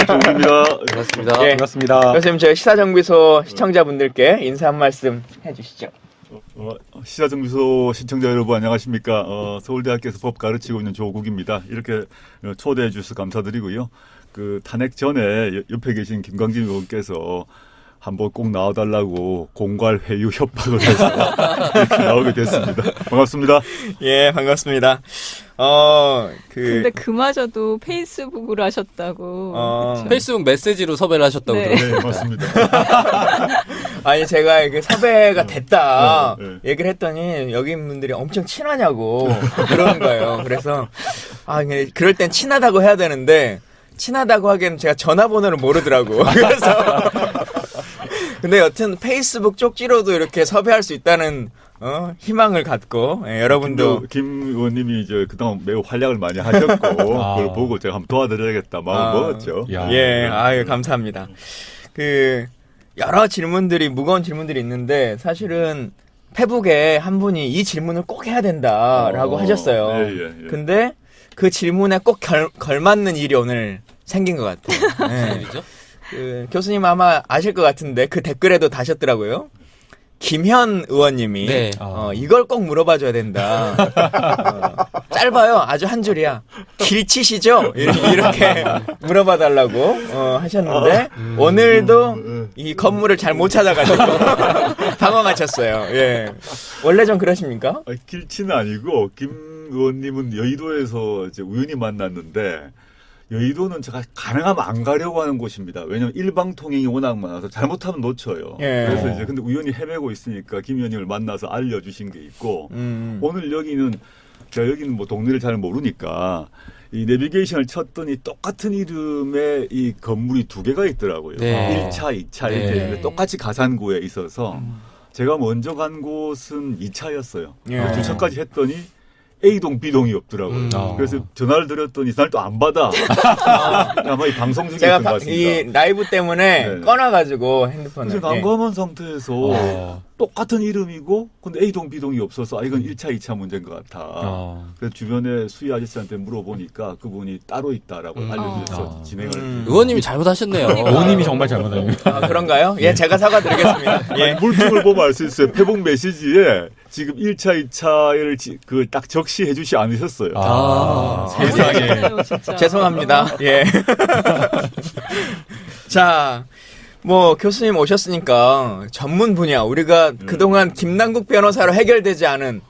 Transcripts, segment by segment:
조국입니다. 반갑습니다. 예. 반갑습니다. 교수님, 저희 시사정비소 시청자분들께 인사 한 말씀 해주시죠. 시사정비소 시청자 여러분 안녕하십니까. 서울대학교에서 법 가르치고 있는 조국입니다. 이렇게 초대해 주셔서 감사드리고요. 그 탄핵 전에 옆에 계신 김광진 의원께서 한번 꼭 나와달라고 공갈 회유 협박을 해서 이렇게 나오게 됐습니다. 반갑습니다. 예, 반갑습니다. 근데 그마저도 페이스북으로 하셨다고. 그쵸? 페이스북 메시지로 섭외를 하셨다고 네. 들었습니다. 네, 맞습니다. 아니, 제가 이게 섭외가 됐다 네. 얘기를 했더니 여기 분들이 엄청 친하냐고 그러는 거예요. 그래서 그럴 땐 친하다고 해야 되는데 친하다고 하기에는 제가 전화번호를 모르더라고. 그래서 근데 여튼 페이스북 쪽지로도 이렇게 섭외할 수 있다는 희망을 갖고 여러분도 김 의원님이 이제 그동안 매우 활약을 많이 하셨고 그걸 보고 제가 한번 도와드려야겠다 마음 먹었죠. 예, 아유 감사합니다. 그 여러 질문들이 무거운 질문들이 있는데 사실은 페북에 한 분이 이 질문을 꼭 해야 된다라고 하셨어요. 예. 근데 그 질문에 꼭 걸맞는 일이 오늘 생긴 것 같아요. 네. 일이죠? 그 교수님 아마 아실 것 같은데 그 댓글에도 다셨더라고요. 김현 의원님이 네. 이걸 꼭 물어봐줘야 된다. 짧아요. 아주 한 줄이야. 길치시죠? 이렇게 물어봐달라고 하셨는데 오늘도 이 건물을 잘 못 찾아가지고 당황하셨어요. 예. 원래 좀 그러십니까? 길치는 아니고 김 의원님은 여의도에서 이제 우연히 만났는데 여의도는 제가 가능하면 안 가려고 하는 곳입니다. 왜냐하면 일방 통행이 워낙 많아서 잘못하면 놓쳐요. 예. 그래서 이제 근데 우연히 헤매고 있으니까 김 의원님을 만나서 알려주신 게 있고 오늘 여기는 제가 여기는 뭐 동네를 잘 모르니까 이 내비게이션을 쳤더니 똑같은 이름의 이 건물이 두 개가 있더라고요. 네. 1차, 2차 이렇게 네. 있는데 똑같이 가산구에 있어서 제가 먼저 간 곳은 2차였어요. 예. 주차까지 했더니 A동, B동이 없더라고요. 그래서 전화를 드렸더니 날 또 안 받아. 아마 이 방송 중에 제가 있던 것 같습니다. 이 라이브 때문에 네. 꺼놔가지고 핸드폰을. 그래서 난감한 상태에서 똑같은 이름이고 근데 A동, B동이 없어서 이건 1차, 2차 문제인 것 같아. 그래서 주변에 수희 아저씨한테 물어보니까 그분이 따로 있다라고 알려주셔서 진행을. 의원님이 잘못하셨네요. 의원님이 정말 잘못하네요. 그런가요? 예, 제가 사과드리겠습니다. 예. 물품을 보면 알 수 있어요. 페북 메시지에 지금 1차, 2차를 그 딱 적시해 주시 않으셨어요. 세상에. 진짜. 죄송합니다. 예. 자, 뭐 교수님 오셨으니까 전문 분야 우리가 그동안 김남국 변호사로 해결되지 않은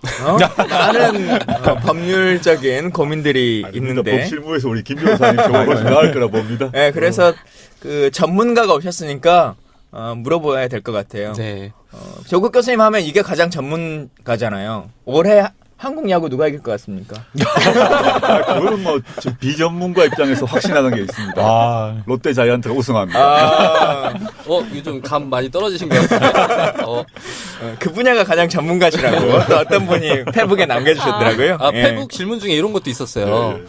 많은 법률적인 고민들이 있는데 법실무에서 우리 김 변호사님 정말 나을 거라 봅니다. 네, 그래서 그 전문가가 오셨으니까 물어봐야 될 것 같아요. 네. 조국 교수님 하면 이게 가장 전문가잖아요. 올해 한국 야구 누가 이길 것 같습니까? 그거는 뭐 비전문가 입장에서 확신하는 게 있습니다. 롯데 자이언트가 우승합니다. 요즘 감 많이 떨어지신 것 같은데. 그 분야가 가장 전문가시라고 또 어떤 분이 페북에 남겨주셨더라고요. 예. 페북 질문 중에 이런 것도 있었어요. 네.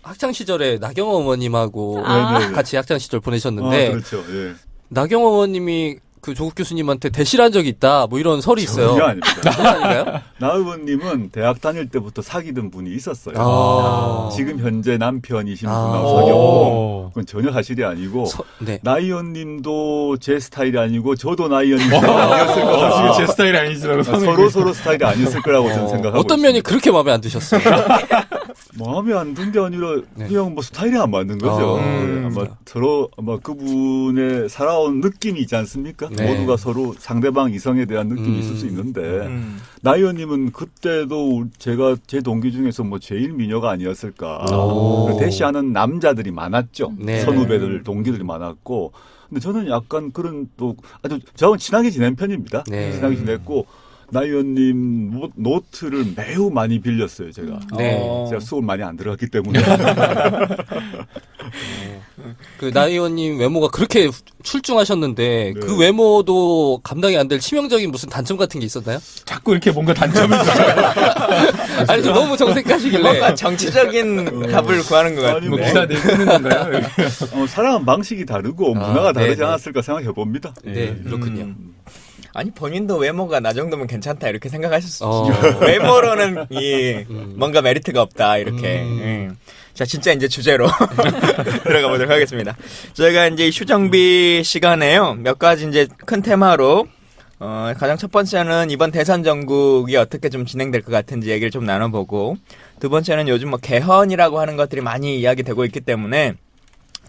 학창 시절에 나경원 어머님하고 같이 학창 시절 보내셨는데 그렇죠. 예. 나경원 어머님이 그 조국 교수님한테 대실한 적이 있다. 뭐 이런 설이 있어요. 전혀 아닙니다. 전혀 아닌가요? 나 의원님은 대학 다닐 때부터 사귀던 분이 있었어요. 지금 현재 남편이신 분하고 사귀었고 그건 전혀 사실이 아니고 네. 나 의원님도 제 스타일이 아니고 저도 나 의원님 스타일이 아니었을 거라고 지금 제 스타일이 아니시라고 서로 스타일이 아니었을 거라고 저는 생각하고 어떤 있습니다. 면이 그렇게 마음에 안 드셨어요? 마음에 안 든 게 아니라 그냥 뭐 스타일이 안 맞는 거죠. 아마 서로 아마 그분의 살아온 느낌이 있지 않습니까? 네. 모두가 서로 상대방 이성에 대한 느낌이 있을 수 있는데 나 의원님은 그때도 제가 제 동기 중에서 뭐 제일 미녀가 아니었을까. 대시하는 남자들이 많았죠. 네. 선후배들 동기들이 많았고. 근데 저는 약간 그런 또 아주 저하고 친하게 지낸 편입니다. 네. 친하게 지냈고 나 의원님 노트를 매우 많이 빌렸어요, 제가. 네. 제가 수업 많이 안 들어갔기 때문에. 그 나 의원님 외모가 그렇게 출중하셨는데 네. 그 외모도 감당이 안 될 치명적인 무슨 단점 같은 게 있었나요? 자꾸 이렇게 뭔가 단점을 아니 너무 정색하시길래 뭔가 정치적인 답을 구하는 것 아니, 같은데. 뭐 기사 내쓰는 건가요? 사랑은 방식이 다르고 문화가 다르지 네, 않았을까 생각해 봅니다. 네 그렇군요. 아니 본인도 외모가 나 정도면 괜찮다 이렇게 생각하실 수 있죠. 외모로는 이 뭔가 메리트가 없다 이렇게. 자, 진짜 이제 주제로 들어가 보도록 하겠습니다. 저희가 이제 휴정비 시간에요. 몇 가지 이제 큰 테마로 가장 첫 번째는 이번 대선 전국이 어떻게 좀 진행될 것 같은지 얘기를 좀 나눠보고, 두 번째는 요즘 뭐 개헌이라고 하는 것들이 많이 이야기되고 있기 때문에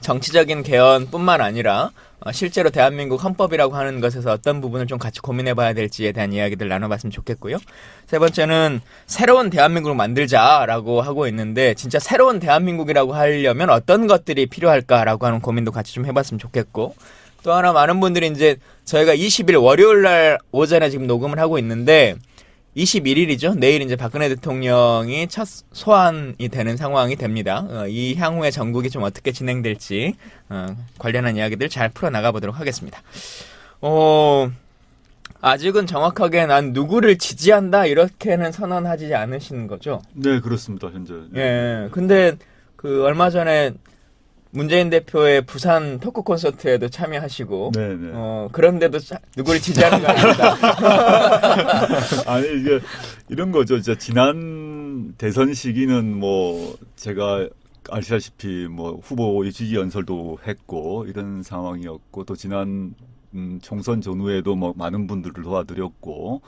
정치적인 개헌뿐만 아니라 실제로 대한민국 헌법이라고 하는 것에서 어떤 부분을 좀 같이 고민해봐야 될지에 대한 이야기들 나눠봤으면 좋겠고요. 세 번째는 새로운 대한민국을 만들자라고 하고 있는데, 진짜 새로운 대한민국이라고 하려면 어떤 것들이 필요할까라고 하는 고민도 같이 좀 해봤으면 좋겠고, 또 하나 많은 분들이 이제 저희가 20일 월요일 날 오전에 지금 녹음을 하고 있는데 21일이죠. 내일 이제 박근혜 대통령이 첫 소환이 되는 상황이 됩니다. 이 향후에 전국이 좀 어떻게 진행될지 관련한 이야기들 잘 풀어나가 보도록 하겠습니다. 아직은 정확하게 난 누구를 지지한다 이렇게는 선언하지 않으시는 거죠? 네, 그렇습니다. 현재. 예. 근데 그 얼마 전에 문재인 대표의 부산 토크 콘서트에도 참여하시고, 네네. 그런데도 누구를 지지하는 거 아닙니다. 아니, 이게 이런 거죠. 이제 지난 대선 시기는 뭐 제가 아시다시피 뭐 후보 지지 연설도 했고 이런 상황이었고, 또 지난 총선 전후에도 뭐 많은 분들을 도와드렸고,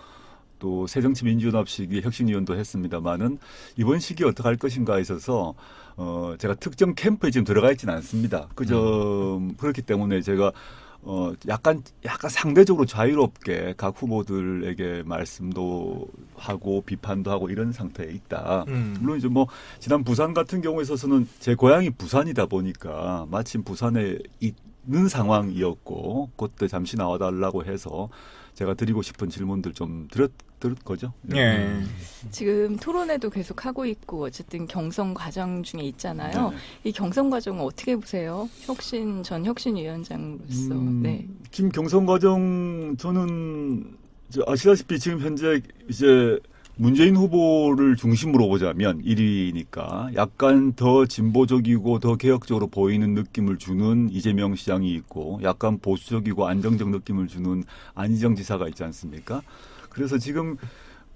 또 새정치민주연합 시기 혁신위원도 했습니다만은 이번 시기에 어떻게 할 것인가에 있어서 제가 특정 캠프에 지금 들어가 있지는 않습니다. 그렇기 때문에 제가 약간 상대적으로 자유롭게 각 후보들에게 말씀도 하고 비판도 하고 이런 상태에 있다. 물론 이제 뭐 지난 부산 같은 경우에 있어서는 제 고향이 부산이다 보니까 마침 부산에 있는 상황이었고, 그때 잠시 나와달라고 해서 제가 드리고 싶은 질문들 좀 들을 거죠. 예. 지금 토론회도 계속 하고 있고 어쨌든 경선 과정 중에 있잖아요. 네. 이 경선 과정은 어떻게 보세요? 전 혁신위원장으로서. 네. 지금 경선 과정 저는 아시다시피 지금 현재 이제 문재인 후보를 중심으로 보자면 1위니까 약간 더 진보적이고 더 개혁적으로 보이는 느낌을 주는 이재명 시장이 있고, 약간 보수적이고 안정적 느낌을 주는 안희정 지사가 있지 않습니까? 그래서 지금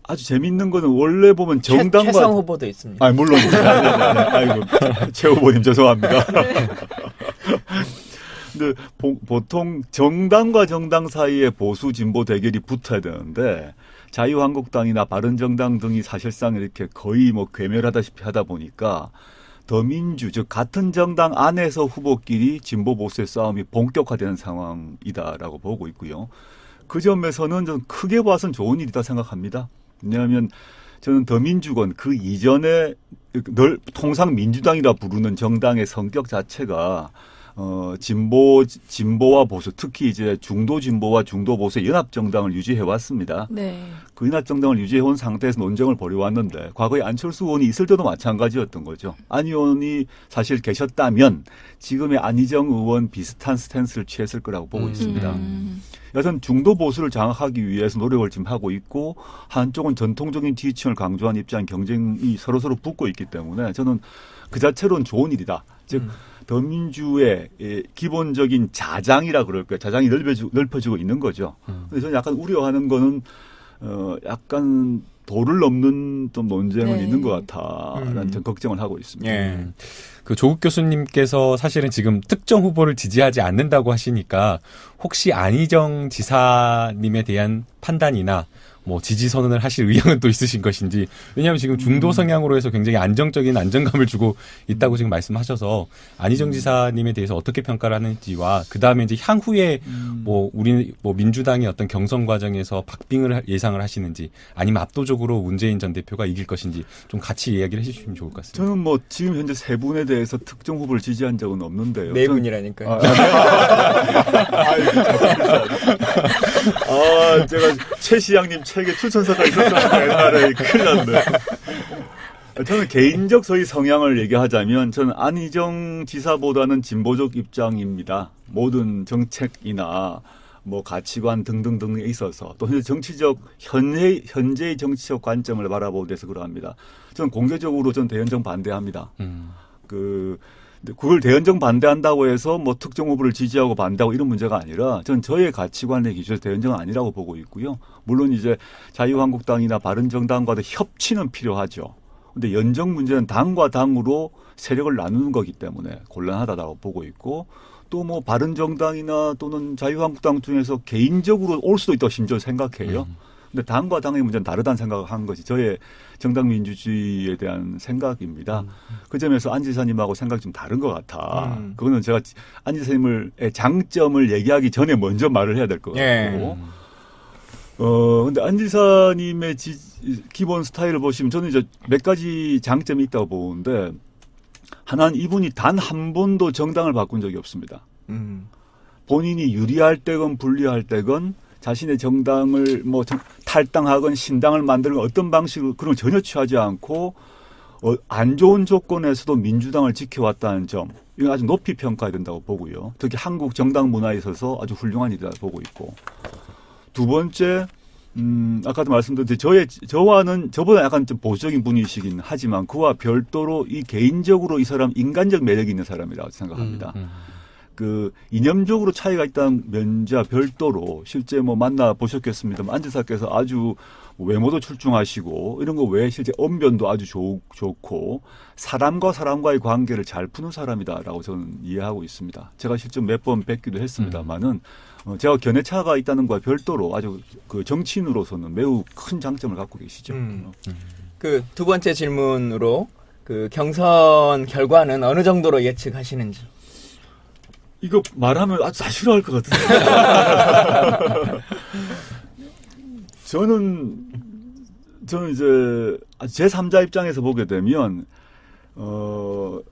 아주 재밌는 거는 원래 보면 정당과 최성 후보도 있습니다. 아, 물론. 아이고, 최 후보님 죄송합니다. 근데 보통 정당과 정당 사이에 보수 진보 대결이 붙어야 되는데, 자유한국당이나 바른정당 등이 사실상 이렇게 거의 뭐 괴멸하다시피 하다 보니까 더민주, 즉 같은 정당 안에서 후보끼리 진보 보수의 싸움이 본격화되는 상황이다라고 보고 있고요. 그 점에서는 좀 크게 봐서는 좋은 일이다 생각합니다. 왜냐하면 저는 더민주건 그 이전에 통상 민주당이라 부르는 정당의 성격 자체가 진보와 보수, 특히 이제 중도 진보와 중도 보수의 연합 정당을 유지해 왔습니다. 네. 그 연합 정당을 유지해 온 상태에서 논쟁을 벌여왔는데, 과거에 안철수 의원이 있을 때도 마찬가지였던 거죠. 안 의원이 사실 계셨다면 지금의 안희정 의원 비슷한 스탠스를 취했을 거라고 보고 있습니다. 여튼 중도 보수를 장악하기 위해서 노력을 지금 하고 있고, 한쪽은 전통적인 지지층을 강조한 입장, 경쟁이 서로서로 붙고 있기 때문에 저는 그 자체로는 좋은 일이다. 즉 더민주의 기본적인 자장이라 그럴까요? 자장이 넓혀지고 있는 거죠. 근데 저는 약간 우려하는 거는 약간 도를 넘는 좀 논쟁은 네. 있는 것 같다라는 좀 걱정을 하고 있습니다. 예. 그 조국 교수님께서 사실은 지금 특정 후보를 지지하지 않는다고 하시니까 혹시 안희정 지사님에 대한 판단이나 뭐 지지 선언을 하실 의향은 또 있으신 것인지. 왜냐하면 지금 중도 성향으로 해서 굉장히 안정적인 안정감을 주고 있다고 지금 말씀하셔서 안희정 지사님에 대해서 어떻게 평가를 하는지와, 그 다음에 이제 향후에 뭐 우리 뭐 민주당의 어떤 경선 과정에서 박빙을 예상을 하시는지, 아니면 압도적으로 문재인 전 대표가 이길 것인지 좀 같이 이야기를 해주시면 좋을 것 같습니다. 저는 뭐 지금 현재 세 분에 대해서 특정 후보를 지지한 적은 없는데요. 네 분이라니까요. 제가 최 시장님 책에 추천서가 있었어요. 옛날에 큰일 났네. 저는 개인적 소위 성향을 얘기하자면 저는 안희정 지사보다는 진보적 입장입니다. 모든 정책이나 뭐 가치관 등등등에 있어서, 또 현재의 정치적 관점을 바라보는 데서 그러합니다. 저는 공개적으로 전 대연정 반대합니다. 그걸 대연정 반대한다고 해서 뭐 특정 후보를 지지하고 반대하고 이런 문제가 아니라, 전 저의 가치관의 기준에서 대연정은 아니라고 보고 있고요. 물론 이제 자유한국당이나 바른정당과도 협치는 필요하죠. 근데 연정 문제는 당과 당으로 세력을 나누는 거기 때문에 곤란하다고 보고 있고 또 뭐 바른정당이나 또는 자유한국당 중에서 개인적으로 올 수도 있다고 심지어 생각해요. 근데 당과 당의 문제는 다르다는 생각을 한 것이 저의 정당 민주주의에 대한 생각입니다. 그 점에서 안 지사님하고 생각이 좀 다른 것 같아. 그거는 제가 안 지사님의 장점을 얘기하기 전에 먼저 말을 해야 될 것 같고. 근데 안 지사님의 기본 스타일을 보시면 저는 이제 몇 가지 장점이 있다고 보는데 하나는 이분이 단 한 번도 정당을 바꾼 적이 없습니다. 본인이 유리할 때건 불리할 때건 자신의 정당을 뭐 탈당하건 신당을 만들건 어떤 방식으로 그런 걸 전혀 취하지 않고 안 좋은 조건에서도 민주당을 지켜왔다는 점 이건 아주 높이 평가해야 된다고 보고요. 특히 한국 정당 문화에 있어서 아주 훌륭한 일이라고 보고 있고 두 번째 아까도 말씀드렸듯이 저와는 저보다 약간 좀 보수적인 분이시긴 하지만 그와 별도로 이 개인적으로 이 사람 인간적 매력이 있는 사람이라고 생각합니다. 그 이념적으로 차이가 있다는 면자 별도로 실제 뭐 만나 보셨겠습니다만 안 지사께서 아주 외모도 출중하시고 이런 거 외에 실제 언변도 아주 좋고 사람과 사람과의 관계를 잘 푸는 사람이다라고 저는 이해하고 있습니다. 제가 실제 몇 번 뵙기도 했습니다만은 제가 견해차가 있다는 것과 별도로 아주 그 정치인으로서는 매우 큰 장점을 갖고 계시죠. 그 두 번째 질문으로 그 경선 결과는 어느 정도로 예측하시는지. 이거 말하면 아주 다 싫어할 것 같은데. 저는 이제 제3자 입장에서 보게 되면 4월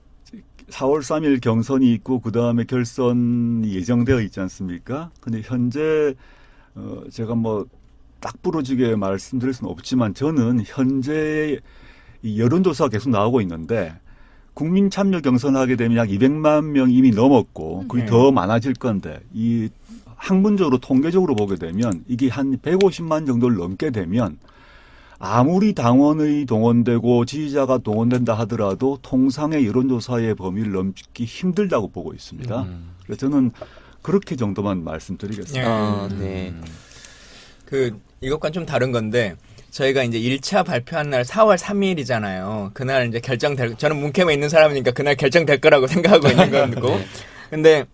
3일 경선이 있고 그 다음에 결선이 예정되어 있지 않습니까? 근데 현재 제가 뭐 딱 부러지게 말씀드릴 수는 없지만 저는 현재 이 여론조사가 계속 나오고 있는데 국민 참여 경선을 하게 되면 약 200만 명 이미 넘었고 그게 더 많아질 건데 이 학문적으로 통계적으로 보게 되면 이게 한 150만 정도를 넘게 되면 아무리 당원이 동원되고 지지자가 동원된다 하더라도 통상의 여론조사의 범위를 넘기 힘들다고 보고 있습니다. 그래서 저는 그렇게 정도만 말씀드리겠습니다. 네. 이것과는 좀 다른 건데 저희가 이제 1차 발표한 날 4월 3일이잖아요. 그날 이제 저는 문캠에 있는 사람이니까 그날 결정될 거라고 생각하고 있는 거고. 근데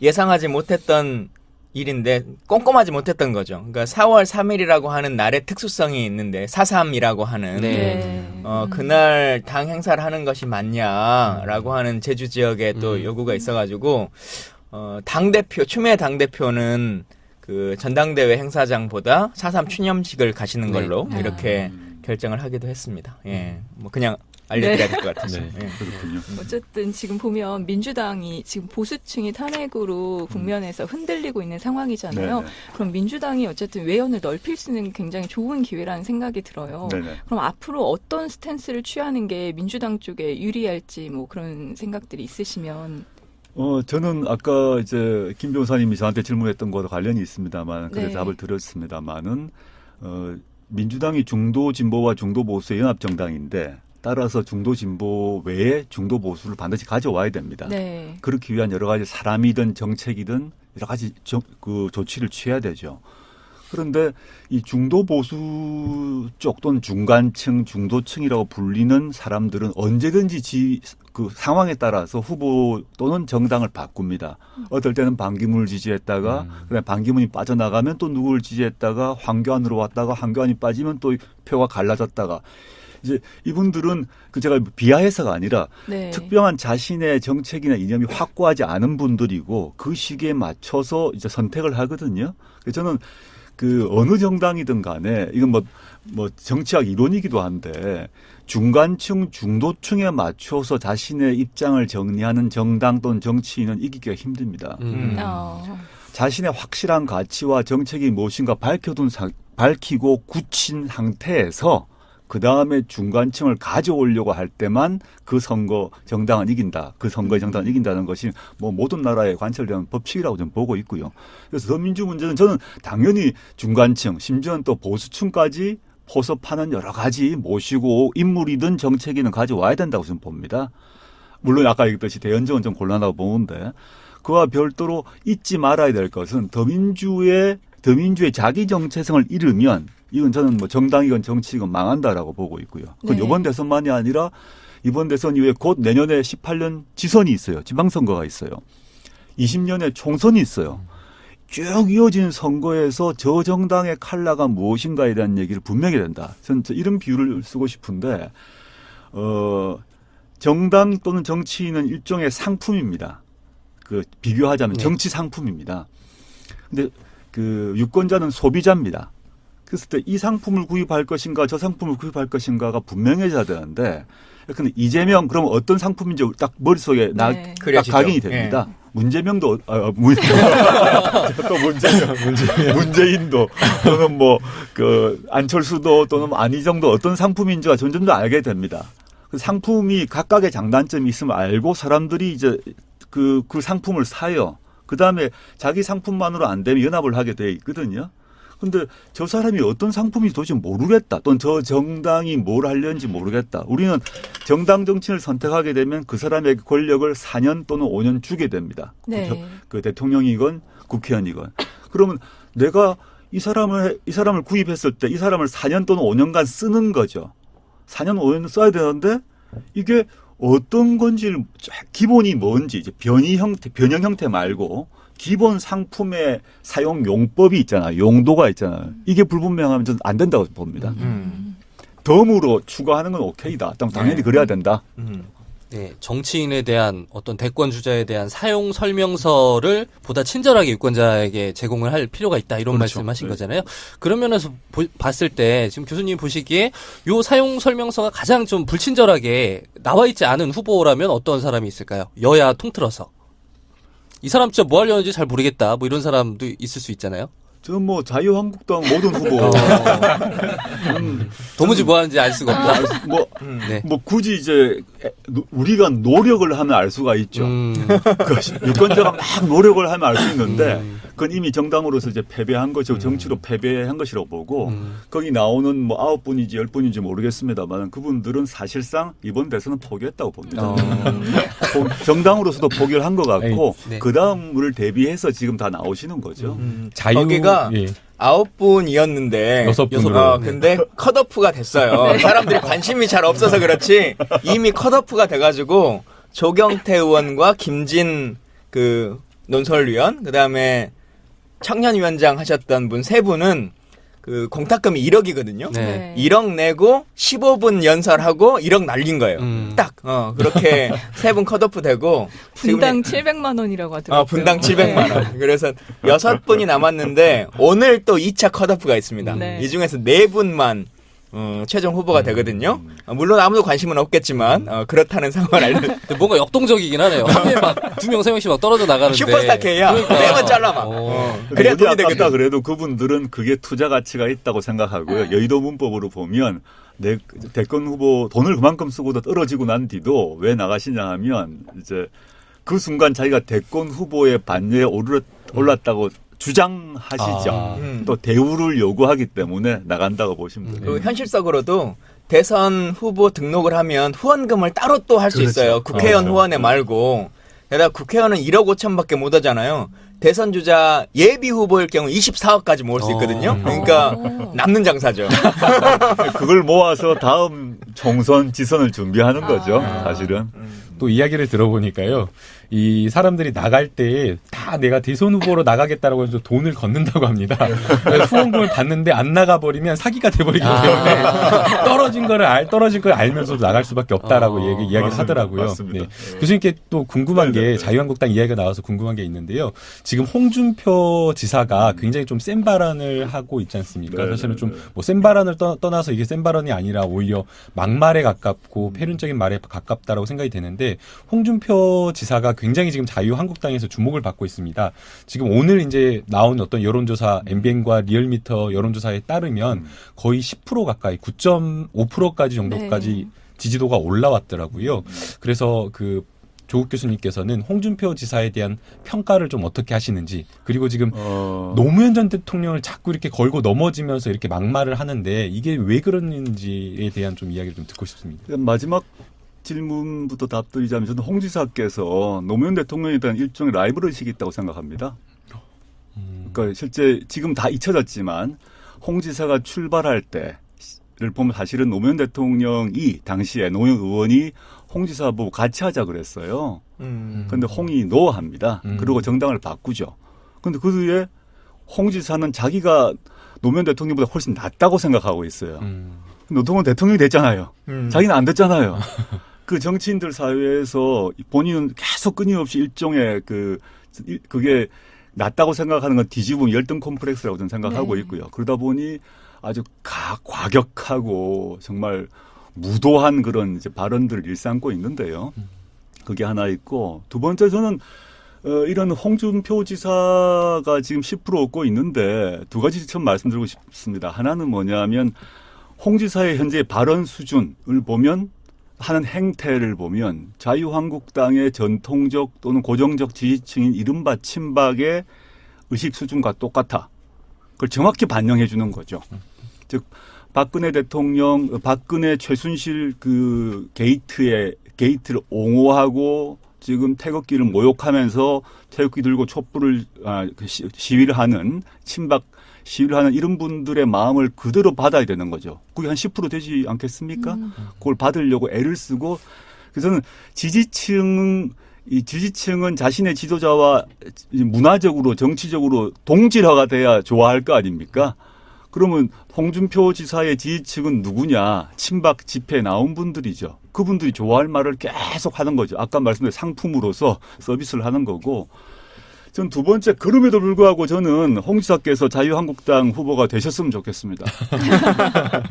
예상하지 못했던 일인데 꼼꼼하지 못했던 거죠. 그러니까 4월 3일이라고 하는 날의 특수성이 있는데 4.3이라고 하는 그날 당 행사를 하는 것이 맞냐라고 하는 제주 지역에 또 요구가 있어가지고 추미애 당대표는 그 전당대회 행사장보다 4.3 추념식을 가시는 걸로 이렇게 결정을 하기도 했습니다. 예, 뭐 그냥 알려드려야 될 것 같아서. 네, 그렇군요. 어쨌든 지금 보면 민주당이 지금 보수층이 탄핵으로 국면에서 흔들리고 있는 상황이잖아요. 네네. 그럼 민주당이 어쨌든 외연을 넓힐 수 있는 굉장히 좋은 기회라는 생각이 들어요. 네네. 그럼 앞으로 어떤 스탠스를 취하는 게 민주당 쪽에 유리할지 뭐 그런 생각들이 있으시면. 저는 아까 이제 김 변호사님이 저한테 질문했던 것과 관련이 있습니다만 그래서 네. 답을 드렸습니다만은 민주당이 중도 진보와 중도 보수의 연합 정당인데 따라서 중도 진보 외에 중도 보수를 반드시 가져와야 됩니다. 네. 그렇기 위한 여러 가지 사람이든 정책이든 여러 가지 그 조치를 취해야 되죠. 그런데 이 중도 보수 쪽 또는 중간층, 중도층이라고 불리는 사람들은 언제든지 그 상황에 따라서 후보 또는 정당을 바꿉니다. 어떨 때는 반기문을 지지했다가 그다음에 반기문이 빠져나가면 또 누구를 지지했다가 황교안으로 왔다가 황교안이 빠지면 또 표가 갈라졌다가 이제 이분들은 제가 비하해서가 아니라 네. 특별한 자신의 정책이나 이념이 확고하지 않은 분들이고 그 시기에 맞춰서 이제 선택을 하거든요. 그래서 저는 그 어느 정당이든 간에 이건 뭐 정치학 이론이기도 한데 중간층, 중도층에 맞춰서 자신의 입장을 정리하는 정당 또는 정치인은 이기기가 힘듭니다. 자신의 확실한 가치와 정책이 무엇인가 밝히고 굳힌 상태에서 그 다음에 중간층을 가져오려고 할 때만 그 선거 정당은 이긴다. 그 선거의 정당은 이긴다는 것이 뭐 모든 나라에 관철되는 법칙이라고 저는 보고 있고요. 그래서 더민주 문제는 저는 당연히 중간층, 심지어는 또 보수층까지 포섭하는 여러 가지 모시고 인물이든 정책이든 가져와야 된다고 저는 봅니다. 물론 아까 얘기했듯이 대연정은 좀 곤란하다고 보는데 그와 별도로 잊지 말아야 될 것은 더민주의 자기 정체성을 잃으면 이건 저는 뭐 정당이건 정치이건 망한다라고 보고 있고요. 그건 네. 이번 대선만이 아니라 이번 대선 이후에 곧 내년에 18년 지선이 있어요. 지방선거가 있어요. 20년에 총선이 있어요. 쭉 이어진 선거에서 저 정당의 칼라가 무엇인가에 대한 얘기를 분명히 된다. 저는 이런 비유를 쓰고 싶은데 정당 또는 정치인은 일종의 상품입니다. 그 비교하자면 네. 정치 상품입니다. 근데 그 유권자는 소비자입니다. 그랬을 때 이 상품을 구입할 것인가 저 상품을 구입할 것인가가 분명해져야 되는데 근데 이재명 그럼 어떤 상품인지 딱 머릿속에 딱 그려지죠. 각인이 됩니다. 문재명도 또 문재인도 또는 뭐 그 안철수도 또는 안희정도 어떤 상품인지가 점점 더 알게 됩니다. 그 상품이 각각의 장단점이 있음을 알고 사람들이 이제 그 상품을 사요. 그 다음에 자기 상품만으로 안 되면 연합을 하게 돼 있거든요. 근데 저 사람이 어떤 상품인지 도대체 모르겠다. 또는 저 정당이 뭘 하려는지 모르겠다. 우리는 정당 정치인을 선택하게 되면 그 사람에게 권력을 4년 또는 5년 주게 됩니다. 네. 그 대통령이건 국회의원이건. 그러면 내가 이 사람을 구입했을 때 이 사람을 4년 또는 5년간 쓰는 거죠. 4년, 5년 써야 되는데 이게 어떤 건지를 기본이 뭔지 이제 변형 형태 말고 기본 상품의 사용 용법이 있잖아요. 용도가 있잖아요. 이게 불분명하면 저는 안 된다고 봅니다. 덤으로 추가하는 건 오케이다. 당연히 그래야 된다. 네, 정치인에 대한 어떤 대권 주자에 대한 사용 설명서를 보다 친절하게 유권자에게 제공을 할 필요가 있다 이런 그렇죠. 말씀하신 네. 거잖아요. 그런 면에서 봤을 때 지금 교수님 보시기에 요 사용 설명서가 가장 좀 불친절하게 나와 있지 않은 후보라면 어떤 사람이 있을까요? 여야 통틀어서 이 사람 진짜 뭐 하려는지 잘 모르겠다 뭐 이런 사람도 있을 수 있잖아요. 저는 뭐 자유한국당 모든 후보 도무지 뭐 하는지 알 수가 없다. 네. 뭐 굳이 이제 우리가 노력을 하면 알 수가 있죠. 그 유권자가 막 노력을 하면 알 수 있는데 그건 이미 정당으로서 이제 패배한 것이고 정치로 패배한 것이라고 보고 거기 나오는 뭐 9분인지 10분인지 모르겠습니다만 그분들은 사실상 이번 대선은 포기했다고 봅니다. 정당으로서도 포기를 한 것 같고 네. 그 다음을 대비해서 지금 다 나오시는 거죠. 거기가 예. 9분이었는데 6분으로. 근데 컷오프가 됐어요. 사람들이 관심이 잘 없어서 그렇지 이미 컷오프가 돼가지고 조경태 의원과 김진 그 논설위원 그다음에 청년위원장 하셨던 분 세 분은 그 공탁금이 1억이거든요. 네. 1억 내고 15분 연설하고 1억 날린 거예요. 딱 그렇게 세 분 컷오프 되고 분당 700만 원이라고 하더라고요. 분당 700만 원. 그래서 6분이 남았는데 오늘 또 2차 컷오프가 있습니다. 네. 이 중에서 4분만 최종 후보가 되거든요. 물론 아무도 관심은 없겠지만 그렇다는 상황을 알려. 근데 뭔가 역동적이긴 하네요. 한 명에 막 2명, 3명씩 막 떨어져 나가는데. 슈퍼스타 K야. 그러니까. 내만 잘라봐. 그래야 어디 돈이 아깝다 되거든. 그래도 그분들은 그게 투자 가치가 있다고 생각하고요. 여의도 문법으로 보면 내 대권 후보 돈을 그만큼 쓰고도 떨어지고 난 뒤도 왜 나가시냐 하면 이제 그 순간 자기가 대권 후보의 반열에 올랐다고 주장하시죠. 또 대우를 요구하기 때문에 나간다고 보시면 돼요. 그리고 현실적으로도 대선 후보 등록을 하면 후원금을 따로 또 할 수 그렇죠. 있어요. 국회의원 그렇죠. 후원에 말고. 게다가 국회의원은 1억 5천밖에 못 하잖아요. 대선 주자 예비 후보일 경우 24억까지 모을 수 있거든요. 그러니까 남는 장사죠. 그걸 모아서 다음 총선 지선을 준비하는 거죠. 사실은. 또 이야기를 들어보니까요. 이 사람들이 나갈 때 다 내가 대선 후보로 나가겠다라고 해서 돈을 걷는다고 합니다. 후원금을 받는데 안 나가버리면 사기가 돼버리기 때문에 떨어진 걸 알면서도 나갈 수밖에 없다라고 이야기를 맞습니다. 하더라고요. 맞습니다. 네. 교수님께 또 궁금한 게 자유한국당 이야기가 나와서 궁금한 게 있는데요. 지금 홍준표 지사가 굉장히 좀 센 발언을 하고 있지 않습니까? 네, 사실은 네, 좀 뭐 센 발언을 떠나서 이게 센 발언이 아니라 오히려 막말에 가깝고 패륜적인 말에 가깝다라고 생각이 되는데 홍준표 지사가 굉장히 지금 자유한국당에서 주목을 받고 있습니다. 지금 오늘 이제 나온 어떤 여론조사 MBN과 리얼미터 여론조사에 따르면 거의 10% 가까이 9.5%까지 정도까지 지지도가 올라왔더라고요. 그래서 그 조국 교수님께서는 홍준표 지사에 대한 평가를 좀 어떻게 하시는지 그리고 지금 노무현 전 대통령을 자꾸 이렇게 걸고 넘어지면서 이렇게 막말을 하는데 이게 왜 그러는지에 대한 좀 이야기를 좀 듣고 싶습니다. 마지막 질문부터 답드리자면 저는 홍 지사께서 노무현 대통령에 대한 일종의 라이벌의식이 있다고 생각합니다. 그러니까 실제 지금 다 잊혀졌지만 홍 지사가 출발할 때를 보면 사실은 노무현 대통령이 당시에 노무현 의원이 홍 지사 보고 같이 하자 그랬어요. 음. 근데 홍이 노합니다. 그리고 정당을 바꾸죠. 근데 그 뒤에 홍 지사는 자기가 노무현 대통령보다 훨씬 낫다고 생각하고 있어요. 노무현 대통령이 됐잖아요. 자기는 안 됐잖아요. 그 정치인들 사회에서 본인은 계속 끊임없이 일종의 그게 낫다고 생각하는 건 뒤집은 열등 콤플렉스라고 저는 생각하고 네. 있고요. 그러다 보니 아주 과격하고 정말 무도한 그런 이제 발언들을 일삼고 있는데요. 그게 하나 있고 두 번째 저는 이런 홍준표 지사가 지금 10% 얻고 있는데 두 가지 좀 말씀드리고 싶습니다. 하나는 뭐냐면 홍 지사의 현재 발언 수준을 보면 하는 행태를 보면 자유한국당의 전통적 또는 고정적 지지층인 이른바 친박의 의식 수준과 똑같아. 그걸 정확히 반영해 주는 거죠. 즉 박근혜 대통령, 박근혜 최순실 그 게이트를 옹호하고 지금 태극기를 모욕하면서 태극기 들고 촛불을 시위를 하는 친박 시위를 하는 이런 분들의 마음을 그대로 받아야 되는 거죠. 그게 한 10% 되지 않겠습니까? 그걸 받으려고 애를 쓰고 그래서 지지층은 자신의 지도자와 문화적으로 정치적으로 동질화가 돼야 좋아할 거 아닙니까? 그러면 홍준표 지사의 지지층은 누구냐? 친박 집회에 나온 분들이죠. 그분들이 좋아할 말을 계속 하는 거죠. 아까 말씀드린 상품으로서 서비스를 하는 거고. 전 두 번째, 그럼에도 불구하고 저는 홍 지사께서 자유한국당 후보가 되셨으면 좋겠습니다.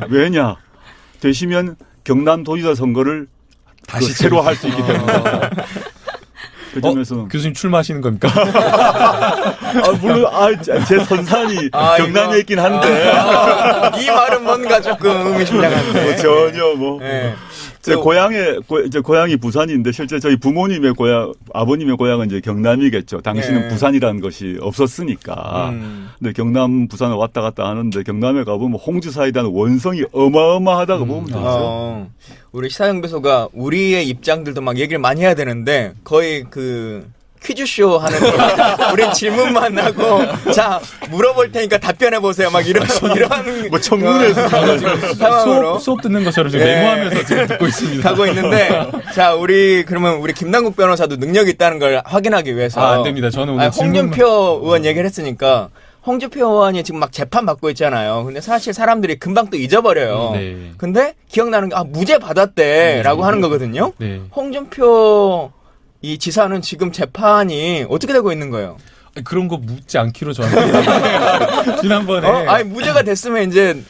왜냐? 되시면 경남도지사 선거를 다시 새로 할 수 있기 때문에. 그 점에서는. 교수님 출마하시는 겁니까? 물론, 제 선산이 경남에 있긴 한데. 이 말은 뭔가 조금 의미심장한데. 전혀 뭐. 네. 제 고향이 부산인데 실제 저희 부모님의 아버님의 고향은 이제 경남이겠죠. 당시는 네. 부산이라는 것이 없었으니까. 근데 경남, 부산을 왔다 갔다 하는데 경남에 가보면 홍 지사에 대한 원성이 어마어마하다고 보면 되죠. 우리 시사영 교수가 우리의 입장들도 막 얘기를 많이 해야 되는데 거의 퀴즈쇼 하는 우린 질문만 하고 자 물어볼 테니까 답변해 보세요 막 이런 뭐 청문회에서 상황으로 수업 듣는 것처럼 지금 네. 메모하면서 지금 듣고 있습니다. 가고 있는데 자 그러면 우리 김남국 변호사도 능력이 있다는 걸 확인하기 위해서 안 됩니다. 저는 오늘 홍준표 의원 얘기를 했으니까 홍준표 의원이 지금 막 재판 받고 있잖아요. 근데 사실 사람들이 금방 또 잊어버려요. 네. 근데 기억나는 게 무죄 받았대라고 하는 거거든요. 네. 홍준표 이 지사는 지금 재판이 어떻게 되고 있는 거예요? 그런 거 묻지 않기로 저는 지난번에 무죄가 됐으면 이제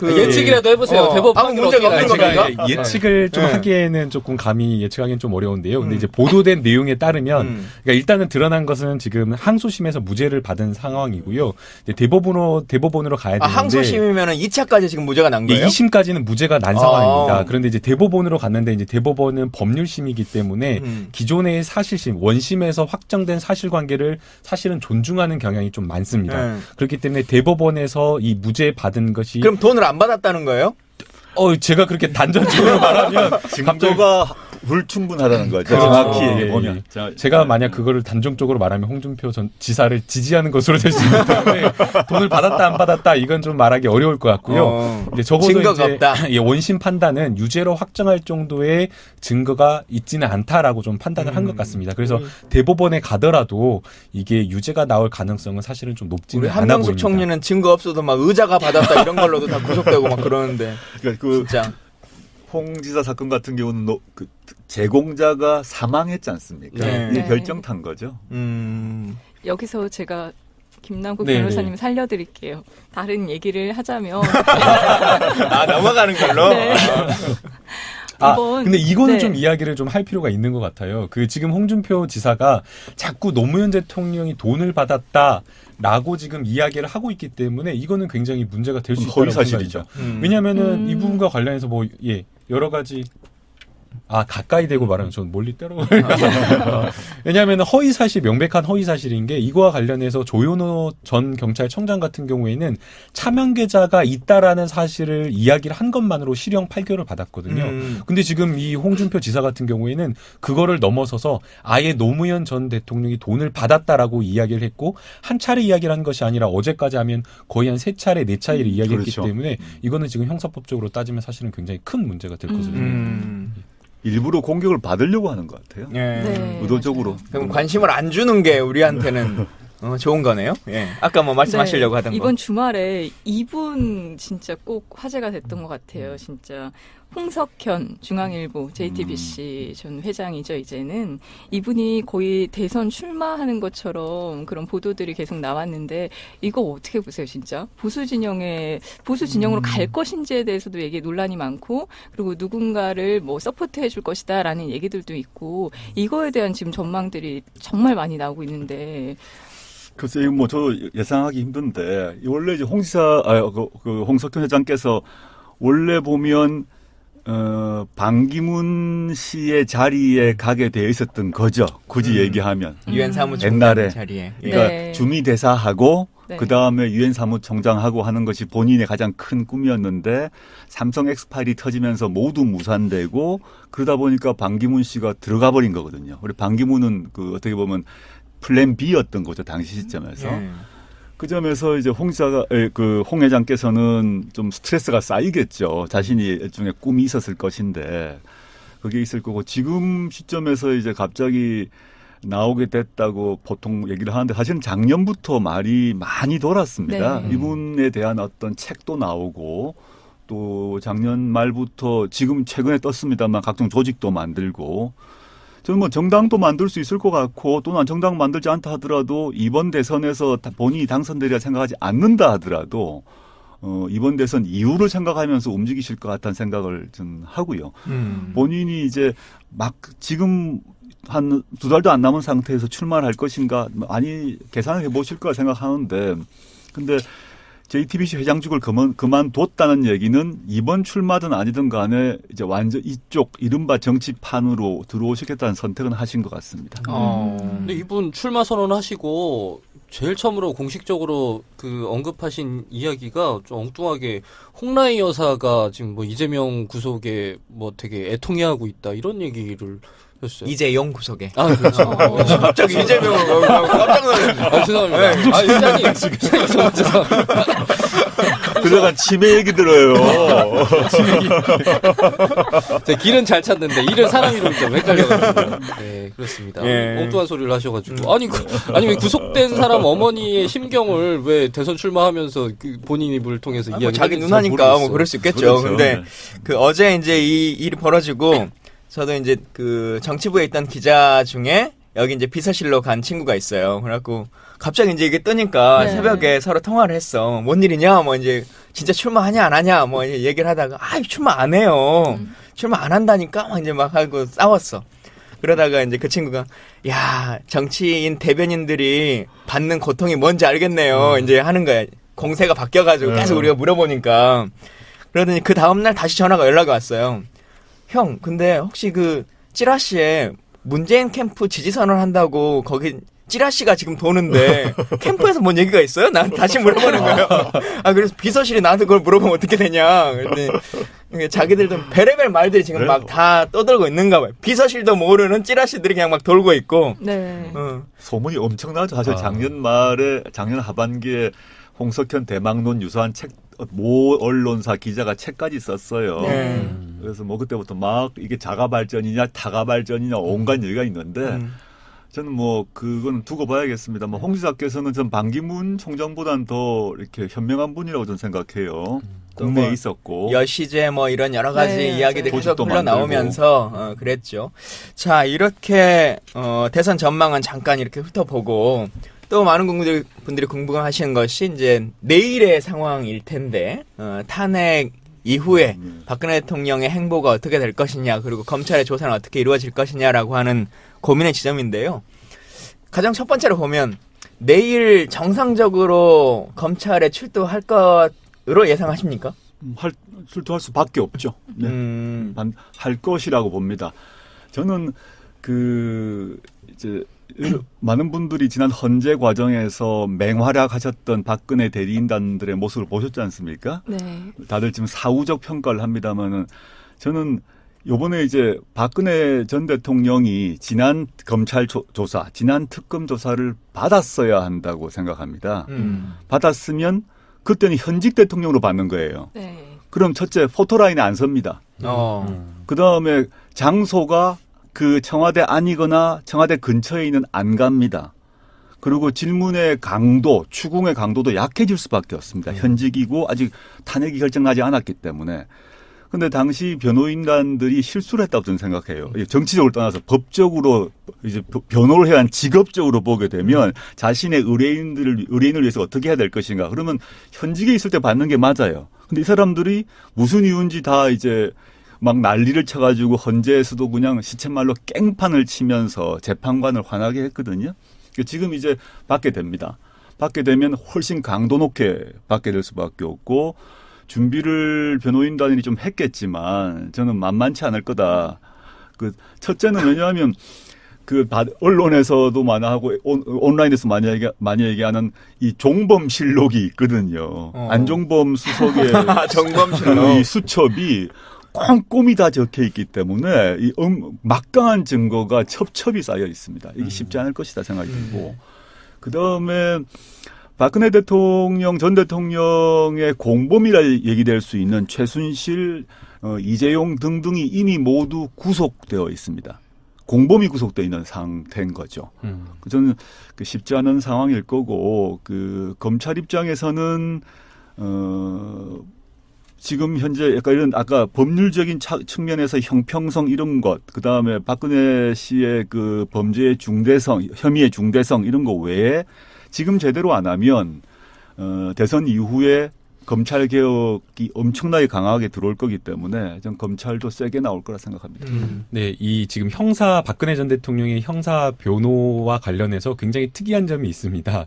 예측이라도 해보세요. 대법 판결 문제가 어떻게 없는 나는지. 겁니까? 제가 예측을 좀 네. 하기에는 조금 감히 예측하기는 좀 어려운데요. 근데 이제 보도된 내용에 따르면 그러니까 일단은 드러난 것은 지금 항소심에서 무죄를 받은 상황이고요. 이제 대법원으로 가야 되는데 항소심이면은 2차까지 지금 무죄가 난 거예요? 2심까지는 무죄가 난 상황입니다. 그런데 이제 대법원으로 갔는데 이제 대법원은 법률심이기 때문에 기존의 사실심, 원심에서 확정된 사실관계를 사실은 존중하는 경향이 좀 많습니다. 그렇기 때문에 대법원에서 이 무죄 받은 것이 그럼 돈을 안 받았다는 거예요? 제가 그렇게 단정적으로 말하면 증거가 불충분하다는 거죠. 그렇죠. 정확히 예, 보면. 제가 만약 그거를 단정적으로 말하면 홍준표 전 지사를 지지하는 것으로 될 수 있기 때문에 돈을 받았다 안 받았다 이건 좀 말하기 어려울 것 같고요. 이제 적어도 증거가 이제 없다. 예, 원심 판단은 유죄로 확정할 정도의 증거가 있지는 않다라고 좀 판단을 한 것 같습니다. 그래서 대법원에 가더라도 이게 유죄가 나올 가능성은 사실은 좀 높지는 우리 않아 한명숙 보입니다. 총리는 증거 없어도 막 의자가 받았다 이런 걸로도 다 구속되고 막 그러는데 그러니까 진짜 홍 지사 사건 같은 경우는 제공자가 사망했지 않습니까? 네. 이게 네. 결정탄 거죠. 여기서 제가 김남국 네, 변호사님 네. 살려드릴게요. 다른 얘기를 하자면 넘어가는 걸로. 네. 근데 이거는 네. 좀 이야기를 좀 할 필요가 있는 것 같아요. 지금 홍준표 지사가 자꾸 노무현 대통령이 돈을 받았다라고 지금 이야기를 하고 있기 때문에 이거는 굉장히 문제가 될 수 있다고 허위 사실이죠. 생각합니다. 왜냐하면은 이 부분과 관련해서 여러 가지 가까이 대고 말하면 전 멀리 때려. 왜냐하면 허위사실, 명백한 허위사실인 게 이거와 관련해서 조현호 전 경찰청장 같은 경우에는 차명계좌가 있다라는 사실을 이야기를 한 것만으로 실형 8개월을 받았거든요. 근데 지금 이 홍준표 지사 같은 경우에는 그거를 넘어서서 아예 노무현 전 대통령이 돈을 받았다라고 이야기를 했고 한 차례 이야기를 한 것이 아니라 어제까지 하면 거의 한 3차례, 4차례를 이야기했기 그렇죠. 때문에 이거는 지금 형사법적으로 따지면 사실은 굉장히 큰 문제가 될 것으로 생각합니다. 일부러 공격을 받으려고 하는 것 같아요. 예. 네, 의도적으로. 맞아요. 그럼 관심을 안 주는 게 우리한테는 좋은 거네요. 예. 아까 뭐 말씀하시려고 하던 거. 이번 주말에 이분 진짜 꼭 화제가 됐던 것 같아요. 진짜 홍석현 중앙일보 JTBC 전 회장이죠. 이제는 이분이 거의 대선 출마하는 것처럼 그런 보도들이 계속 나왔는데 이거 어떻게 보세요, 진짜? 보수 진영으로 갈 것인지에 대해서도 논란이 많고 그리고 누군가를 뭐 서포트해 줄 것이다라는 얘기들도 있고 이거에 대한 지금 전망들이 정말 많이 나오고 있는데. 글쎄요, 뭐, 저 예상하기 힘든데, 원래 이제 홍석현 회장께서 원래 보면, 반기문 씨의 자리에 가게 되어 있었던 거죠. 굳이 얘기하면. 유엔 사무총장 옛날에. 자리에. 예. 그러니까 네. 주미대사하고, 네. 그 다음에 유엔 사무총장하고 하는 것이 본인의 가장 큰 꿈이었는데, 삼성 엑스파일이 터지면서 모두 무산되고, 그러다 보니까 반기문 씨가 들어가 버린 거거든요. 우리 반기문은 어떻게 보면, 플랜 B였던 거죠, 당시 시점에서. 예. 그 점에서 이제 홍 회장께서는 좀 스트레스가 쌓이겠죠. 자신이 일종의 꿈이 있었을 것인데, 그게 있을 거고, 지금 시점에서 이제 갑자기 나오게 됐다고 보통 얘기를 하는데, 사실은 작년부터 말이 많이 돌았습니다. 네. 이분에 대한 어떤 책도 나오고, 또 작년 말부터 지금 최근에 떴습니다만 각종 조직도 만들고, 저는 뭐 정당도 만들 수 있을 것 같고 또는 정당 만들지 않다 하더라도 이번 대선에서 본인이 당선되리라 생각하지 않는다 하더라도 이번 대선 이후를 생각하면서 움직이실 것 같다는 생각을 좀 하고요. 본인이 이제 막 지금 한 2달도 안 남은 상태에서 출마를 할 것인가 많이 계산해 보실 거라 생각하는데 근데 JTBC 회장직을 그만뒀다는 얘기는 이번 출마든 아니든 간에 이제 완전 이쪽 이른바 정치판으로 들어오시겠다는 선택은 하신 것 같습니다. 근데 이분 출마 선언하시고 제일 처음으로 공식적으로 언급하신 이야기가 좀 엉뚱하게 홍라희 여사가 지금 뭐 이재명 구속에 뭐 되게 애통해하고 있다 이런 얘기를 했어요. 이재용 구속에. 아 그렇죠. 갑자기 이재명을 깜짝 놀랐네. 아 죄송합니다. 아 회장님 죄송합니다. 그러다가 치매 얘기 들어요. 제 길은 잘 찾는데 일은 사람 이름 좀 헷갈려가지고. 네 그렇습니다. 예. 엉뚱한 소리를 하셔가지고 아니 왜 구속된 사람 어머니의 심경을 왜 대선 출마하면서 본인 입을 통해서 뭐 이야기 자기 누나니까 뭐 그럴 수 있겠죠. 그렇죠. 근데 어제 이제 이 일이 벌어지고 저도 이제 정치부에 있던 기자 중에 여기 이제 비서실로 간 친구가 있어요. 그래갖고 갑자기 이제 이게 뜨니까 네. 새벽에 서로 통화를 했어. 뭔 일이냐? 뭐 이제 진짜 출마하냐 안 하냐? 뭐 이제 얘기를 하다가 출마 안 해요. 출마 안 한다니까 막 이제 막 하고 싸웠어. 그러다가 이제 그 친구가 야 정치인 대변인들이 받는 고통이 뭔지 알겠네요. 이제 하는 거야. 공세가 바뀌어가지고 계속 우리가 물어보니까 그러더니 그 다음날 다시 연락이 왔어요. 형, 근데 혹시 찌라시에 문재인 캠프 지지선언 한다고 거기 찌라시가 지금 도는데 캠프에서 뭔 얘기가 있어요? 난 다시 물어보는 거예요. 그래서 비서실이 나한테 그걸 물어보면 어떻게 되냐. 그랬더니 자기들도 베레벨 말들이 지금 막 다 떠들고 있는가 봐요. 비서실도 모르는 찌라시들이 그냥 막 돌고 있고. 네. 소문이 엄청나죠. 사실 작년 하반기에 홍석현 대망론 유사한 책, 모 언론사 기자가 책까지 썼어요. 네. 그래서 뭐 그때부터 막 이게 자가 발전이냐 타가 발전이냐 온갖 얘기가 있는데 저는 뭐 그건 두고 봐야겠습니다. 뭐 홍 지사께서는 전 반기문 총장보다는 더 이렇게 현명한 분이라고 저는 생각해요. 국내에 뭐 있었고 여시제 뭐 이런 여러 가지 네, 이야기들이 계속 조직도 흘러나오면서 그랬죠. 자 이렇게 대선 전망은 잠깐 이렇게 훑어보고 또 많은 분들이 궁금하시는 것이 이제 내일의 상황일 텐데 탄핵 이후에 박근혜 대통령의 행보가 어떻게 될 것이냐 그리고 검찰의 조사는 어떻게 이루어질 것이냐라고 하는 고민의 지점인데요. 가장 첫 번째로 보면 내일 정상적으로 검찰에 출두할 것으로 예상하십니까? 출두할 수밖에 없죠. 네. 할 것이라고 봅니다. 저는 이제 많은 분들이 지난 헌재 과정에서 맹활약하셨던 박근혜 대리인단들의 모습을 보셨지 않습니까? 네. 다들 지금 사후적 평가를 합니다만은 저는 요번에 이제 박근혜 전 대통령이 지난 검찰 조사, 지난 특검 조사를 받았어야 한다고 생각합니다. 받았으면 그때는 현직 대통령으로 받는 거예요. 네. 그럼 첫째 포토라인에 안 섭니다. 그 다음에 장소가 그 청와대 안이거나 청와대 근처에 있는 안 갑니다. 그리고 질문의 강도, 추궁의 강도도 약해질 수밖에 없습니다. 현직이고 아직 탄핵이 결정나지 않았기 때문에. 근데 당시 변호인단들이 실수를 했다고 저는 생각해요. 정치적으로 떠나서 법적으로 이제 변호를 해야 한 직업적으로 보게 되면 자신의 의뢰인을 위해서 어떻게 해야 될 것인가. 그러면 현직에 있을 때 받는 게 맞아요. 근데 이 사람들이 무슨 이유인지 다 이제 막 난리를 쳐가지고 헌재에서도 그냥 시쳇말로 깽판을 치면서 재판관을 화나게 했거든요. 지금 이제 받게 됩니다. 받게 되면 훨씬 강도 높게 받게 될 수밖에 없고 준비를 변호인단이 좀 했겠지만 저는 만만치 않을 거다. 그 첫째는 왜냐하면 그 언론에서도 많이 하고 온라인에서 많이 얘기하는 이 종범실록이 있거든요. 안종범 수석의 정범실록 이 수첩이 꼼꼼히 다 적혀 있기 때문에 이 막강한 증거가 첩첩이 쌓여 있습니다. 이게 쉽지 않을 것이다 생각이 들고 그다음에 박근혜 대통령 전 대통령의 공범이라 얘기될 수 있는 최순실, 이재용 등등이 이미 모두 구속되어 있습니다. 공범이 구속되어 있는 상태인 거죠. 저는 쉽지 않은 상황일 거고 그 검찰 입장에서는 지금 현재 약간 이런 아까 법률적인 측면에서 형평성 이런 것, 그 다음에 박근혜 씨의 그 범죄의 중대성, 혐의의 중대성 이런 거 외에 지금 제대로 안 하면 대선 이후에 검찰 개혁이 엄청나게 강하게 들어올 거기 때문에 전 검찰도 세게 나올 거라 생각합니다. 네, 이 지금 박근혜 전 대통령의 형사 변호와 관련해서 굉장히 특이한 점이 있습니다.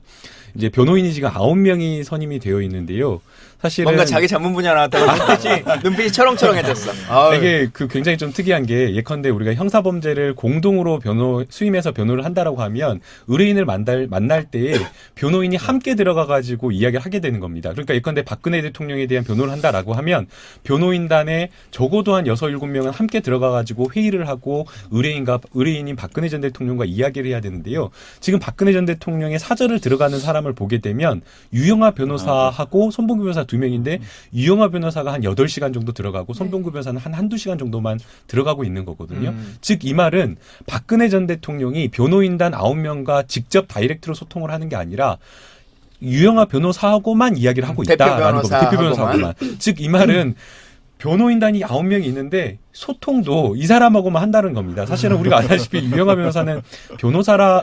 이제 변호인이 지금 9명이 선임이 되어 있는데요. 사실은 뭔가 자기 전문 분야 나왔다고 눈빛이 철렁철렁해졌어. 이게 굉장히 좀 특이한 게 예컨대 우리가 형사범죄를 공동으로 수임해서 변호를 한다라고 하면 의뢰인을 만날 때에 변호인이 함께 들어가가지고 이야기를 하게 되는 겁니다. 그러니까 예컨대 박근혜 대통령에 대한 변호를 한다라고 하면 변호인단에 적어도 한 6, 7명은 함께 들어가가지고 회의를 하고 의뢰인인 박근혜 전 대통령과 이야기를 해야 되는데요. 지금 박근혜 전 대통령의 사저를 들어가는 사람을 보게 되면 유영하 변호사하고 손봉규 변호사 2명인데 유영하 변호사가 한 8시간 정도 들어가고 손봉규 변호사는 한 1-2시간 정도만 들어가고 있는 거거든요. 즉 이 말은 박근혜 전 대통령이 변호인단 9명과 직접 다이렉트로 소통을 하는 게 아니라 유영하 변호사하고만 이야기를 하고 있다라는 겁니다. 대표 변호사하고만. 즉 이 말은 변호인단이 9명이 있는데 소통도 이 사람하고만 한다는 겁니다. 사실은 우리가 알다시피 유영하 변호사는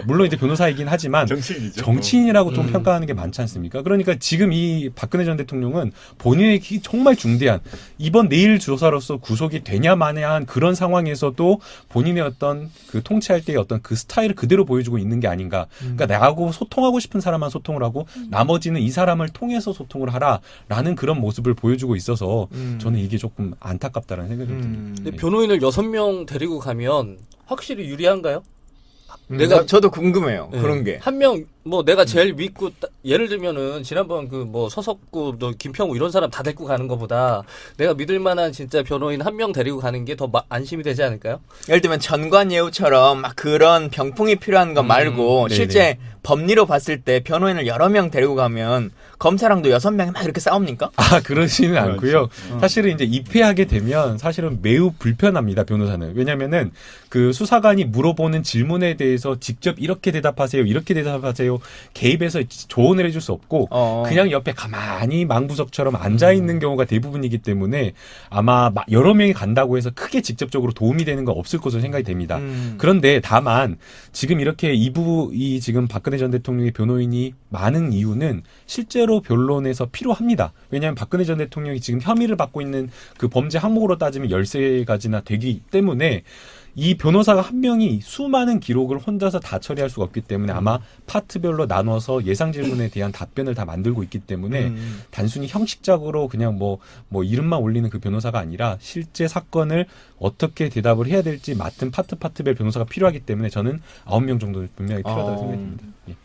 물론 이제 변호사이긴 하지만 정치인이라고 좀 평가하는 게 많지 않습니까? 그러니까 지금 이 박근혜 전 대통령은 본인에게 정말 중대한 이번 내일 조사로서 구속이 되냐 마냐한 그런 상황에서도 본인의 어떤 그 통치할 때의 어떤 그 스타일을 그대로 보여주고 있는 게 아닌가. 그러니까 나하고 소통하고 싶은 사람만 소통을 하고 나머지는 이 사람을 통해서 소통을 하라라는 그런 모습을 보여주고 있어서 저는 이게 조금 안타깝다는 생각이 듭니다. 근데 변호인을 6명 데리고 가면 확실히 유리한가요? 저도 궁금해요. 그런 게. 한 명, 내가 제일 믿고, 예를 들면은, 지난번 서석구, 김평우 이런 사람 다 데리고 가는 것보다 내가 믿을 만한 진짜 변호인 한 명 데리고 가는 게 더 안심이 되지 않을까요? 예를 들면 전관예우처럼 막 그런 병풍이 필요한 거 말고 실제 법리로 봤을 때 변호인을 여러 명 데리고 가면 검사랑도 6명이 막 이렇게 싸웁니까? 그러지는 않고요. 사실은 이제 입회하게 되면 사실은 매우 불편합니다, 변호사는. 왜냐면은 그 수사관이 물어보는 질문에 대해서 직접 이렇게 대답하세요, 이렇게 대답하세요, 개입해서 조언을 해줄 수 없고 그냥 옆에 가만히 망부석처럼 앉아있는 경우가 대부분이기 때문에 아마 여러 명이 간다고 해서 크게 직접적으로 도움이 되는 건 없을 것으로 생각이 됩니다. 그런데 다만 지금 이렇게 지금 박근혜 전 대통령의 변호인이 많은 이유는 실제로 변론에서 필요합니다. 왜냐하면 박근혜 전 대통령이 지금 혐의를 받고 있는 그 범죄 항목으로 따지면 13가지나 되기 때문에 이 변호사가 한 명이 수많은 기록을 혼자서 다 처리할 수가 없기 때문에 아마 파트별로 나눠서 예상 질문에 대한 답변을 다 만들고 있기 때문에 단순히 형식적으로 그냥 이름만 올리는 그 변호사가 아니라 실제 사건을 어떻게 대답을 해야 될지 맡은 파트별 변호사가 필요하기 때문에 저는 9명 정도 분명히 필요하다고 생각합니다. 예.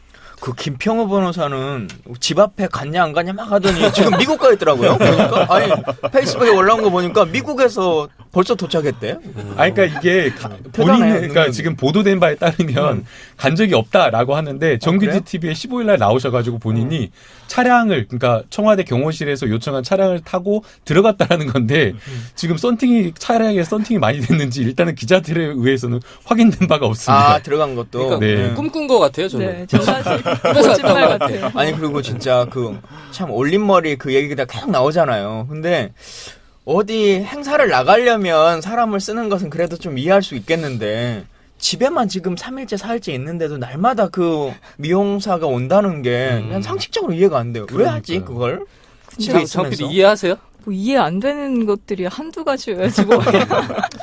그 김평우 변호사는 집 앞에 갔냐 안 갔냐 막 하더니 지금 미국 가 있더라고요. 그러니까 페이스북에 올라온 거 보니까 미국에서 벌써 도착했대요? 그러니까 이게 본인은 그러니까 지금 보도된 바에 따르면 간 적이 없다라고 하는데 정규직 TV에 15일 날 나오셔가지고 본인이 차량을 그러니까 청와대 경호실에서 요청한 차량을 타고 들어갔다라는 건데 지금 차량에 썬팅이 많이 됐는지 일단은 기자들에 의해서는 확인된 바가 없습니다. 아 들어간 것도. 그러니까 네. 꿈꾼 것 같아요, 저는. 네, 저 사실 꿈에서 거짓말 왔던 것 같아요. 아니 그리고 진짜 그 참 올림머리 그 얘기가 계속 나오잖아요. 근데 어디 행사를 나가려면 사람을 쓰는 것은 그래도 좀 이해할 수 있겠는데 집에만 지금 3일째 4일째 있는데도 날마다 그 미용사가 온다는 게 그냥 상식적으로 이해가 안 돼요. 왜 하지 그걸? 집에 장 PD 있으면서. 이해하세요? 뭐 이해 안 되는 것들이 한두 가지여야지 뭐.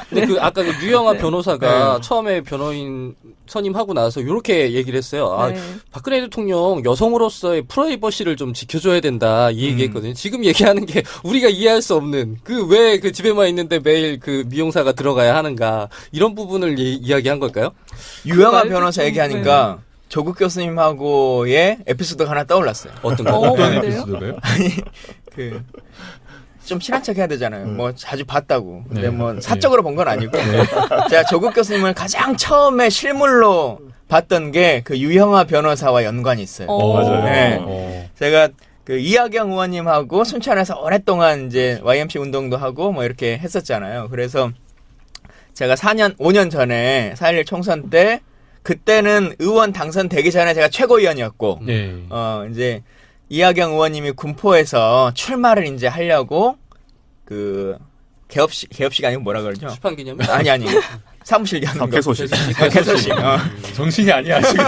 근데 그 아까 그 유영아 네. 변호사가 네. 처음에 변호인 선임하고 나서 이렇게 얘기를 했어요. 아, 네. 박근혜 대통령 여성으로서의 프라이버시를 좀 지켜줘야 된다 이 얘기했거든요. 지금 얘기하는 게 우리가 이해할 수 없는 그 왜 그 집에만 있는데 매일 그 미용사가 들어가야 하는가 이런 부분을 이야기한 걸까요? 유영아 말도 변호사 좀, 얘기하니까 조국 교수님하고의 에피소드가 하나 떠올랐어요. 어떤 거? 어떤 어떤 뭔데요? 에피소드가요? 그 좀 친한 척 해야 되잖아요. 뭐 자주 봤다고. 근데 네. 뭐 사적으로 본 건 아니고. 제가 조국 교수님을 가장 처음에 실물로 봤던 게 그 유영아 변호사와 연관이 있어요. 맞아요. 네. 제가 그 이하경 의원님하고 순천에서 오랫동안 이제 YMC 운동도 하고 뭐 이렇게 했었잖아요. 그래서 제가 5년 전에 4.11 총선 때 그때는 의원 당선되기 전에 제가 최고위원이었고 네. 이제 이하경 의원님이 군포에서 출마를 이제 하려고 그 개업식 아니고 뭐라 그러죠? 출판 기념일? 아니 사무실 여는 거. 개소식. 개소식. 정신이 아니야 지금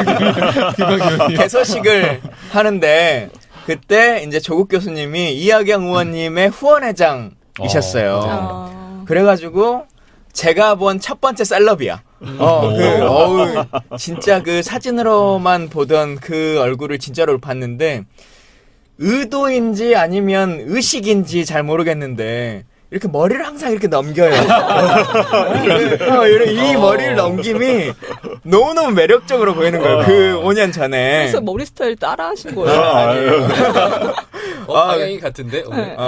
김광 의원님. 개소식을 하는데 그때 이제 조국 교수님이 이하경 의원님의 후원회장이셨어요. 그래가지고 제가 본 첫 번째 셀럽이야. 진짜 그 사진으로만 보던 그 얼굴을 진짜로 봤는데 의도인지 아니면 의식인지 잘 모르겠는데 이렇게 머리를 항상 이렇게 넘겨요. 이 머리를 넘김이 너무너무 매력적으로 보이는 거예요. 그 5년 전에. 그래서 머리 스타일 따라 하신 거예요? 아니에요. 방향이 같은데?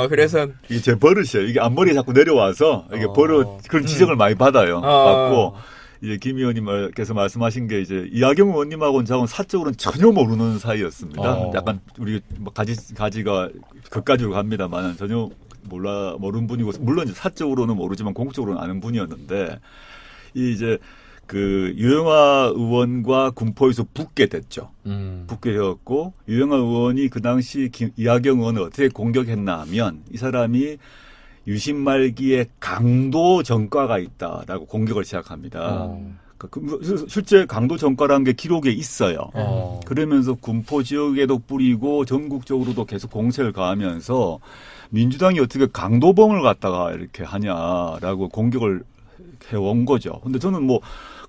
그래서 이게 제 버릇이에요. 이게 앞머리 자꾸 내려와서 이게 버릇 그런 지적을 많이 받아요. 받고 이제 김 의원님께서 말씀하신 게 이제 이하경 의원님하고는 저하고는 사적으로는 전혀 모르는 사이였습니다. 약간 우리 뭐 가지가 그까지로 갑니다만 전혀 모르는 분이고 물론 이제 사적으로는 모르지만 공적으로는 아는 분이었는데 이제 그 유영아 의원과 군포에서 붙게 됐죠. 붙게 되었고 유영아 의원이 그 당시 이하경 의원을 어떻게 공격했나 하면 이 사람이 유신 말기에 강도 전과가 있다라고 공격을 시작합니다. 실제 강도 전과라는 게 기록에 있어요. 그러면서 군포 지역에도 뿌리고 전국적으로도 계속 공세를 가하면서 민주당이 어떻게 강도범을 갖다가 이렇게 하냐라고 공격을 해온 거죠. 근데 저는 뭐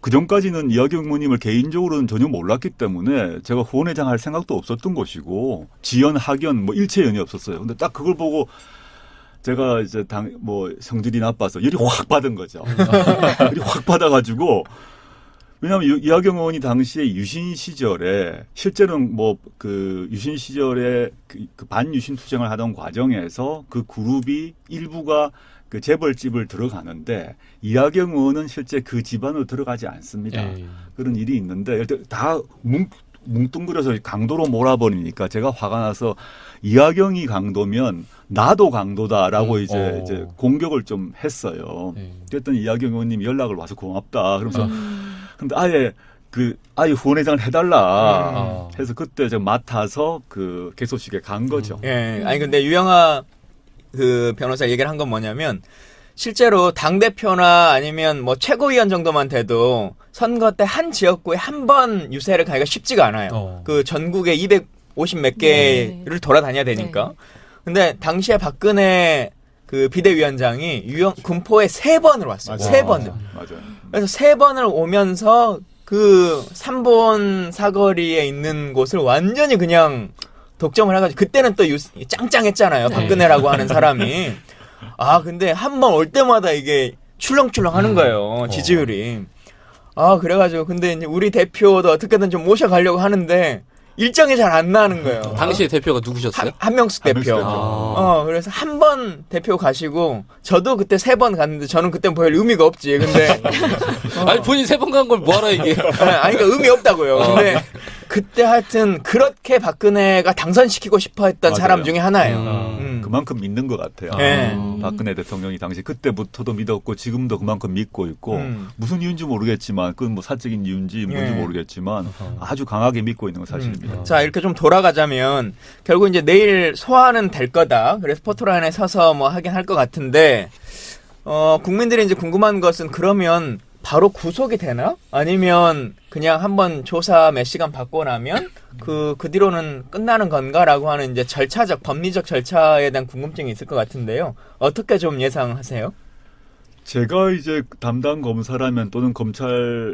그전까지는 이하경 의원님을 개인적으로는 전혀 몰랐기 때문에 제가 후원회장 할 생각도 없었던 것이고 지연, 학연 뭐 일체연이 없었어요. 근데 딱 그걸 보고 제가 이제 성질이 나빠서 열이 확 받은 거죠. 열이 확 받아가지고 왜냐하면 이하경 의원이 당시에 유신 시절에 실제는 유신 시절에 그 반유신 투쟁을 하던 과정에서 그 그룹이 일부가 그 재벌집을 들어가는데 이하경 의원은 실제 그 집안으로 들어가지 않습니다. 그런 일이 있는데 다 뭉뚱그려서 강도로 몰아버리니까 제가 화가 나서 이하경이 강도면 나도 강도다라고 이제 공격을 좀 했어요. 그랬더니 이하경 의원님이 연락을 와서 고맙다. 그러면서 근데 아예 후원회장을 해달라 해서 그때 제가 맡아서 그 개소식에 간 거죠. 예. 아니 근데 유영아 그 변호사 얘기를 한 건 뭐냐면 실제로 당대표나 아니면 뭐 최고위원 정도만 돼도 선거 때 한 지역구에 한 번 유세를 가기가 쉽지가 않아요. 그 전국에 250 몇 개를 돌아다녀야 되니까. 근데 당시에 박근혜 그 비대위원장이 군포에 3번을 왔어요. 3번을. 맞아요. 그래서 3번을 오면서 그 3번 사거리에 있는 곳을 완전히 그냥 독점을 해가지고 그때는 또 짱짱했잖아요. 박근혜라고 하는 사람이. 근데 한 번 올 때마다 이게 출렁출렁 하는 거예요. 지지율이. 그래가지고 근데 이제 우리 대표도 어떻게든 좀 모셔가려고 하는데 일정이 잘 안 나는 거예요. 당시의 대표가 누구셨어요? 한명숙 대표. 한명숙 대표. 그래서 한 번 대표 가시고 저도 그때 3번 갔는데 저는 그때 별 의미가 없지. 근데 아니 본인 3번 간 걸 뭐하러 얘기해요? 아니 그러니까 의미 없다고요. 근데 그때 하여튼 그렇게 박근혜가 당선시키고 싶어 했던 맞아요. 사람 중에 하나예요. 그만큼 믿는 것 같아요. 네. 박근혜 대통령이 당시 그때부터도 믿었고 지금도 그만큼 믿고 있고 무슨 이유인지 모르겠지만 그건 뭐 사적인 이유인지 뭔지 네. 모르겠지만 아주 강하게 믿고 있는 건 사실입니다. 자, 이렇게 좀 돌아가자면 결국 이제 내일 소화는 될 거다. 그래서 포토라인에 서서 뭐 하긴 할 것 같은데 국민들이 이제 궁금한 것은 그러면 바로 구속이 되나? 아니면 그냥 한번 조사 몇 시간 받고 나면 그 뒤로는 끝나는 건가라고 하는 이제 절차적, 법리적 절차에 대한 궁금증이 있을 것 같은데요. 어떻게 좀 예상하세요? 제가 이제 담당 검사라면 또는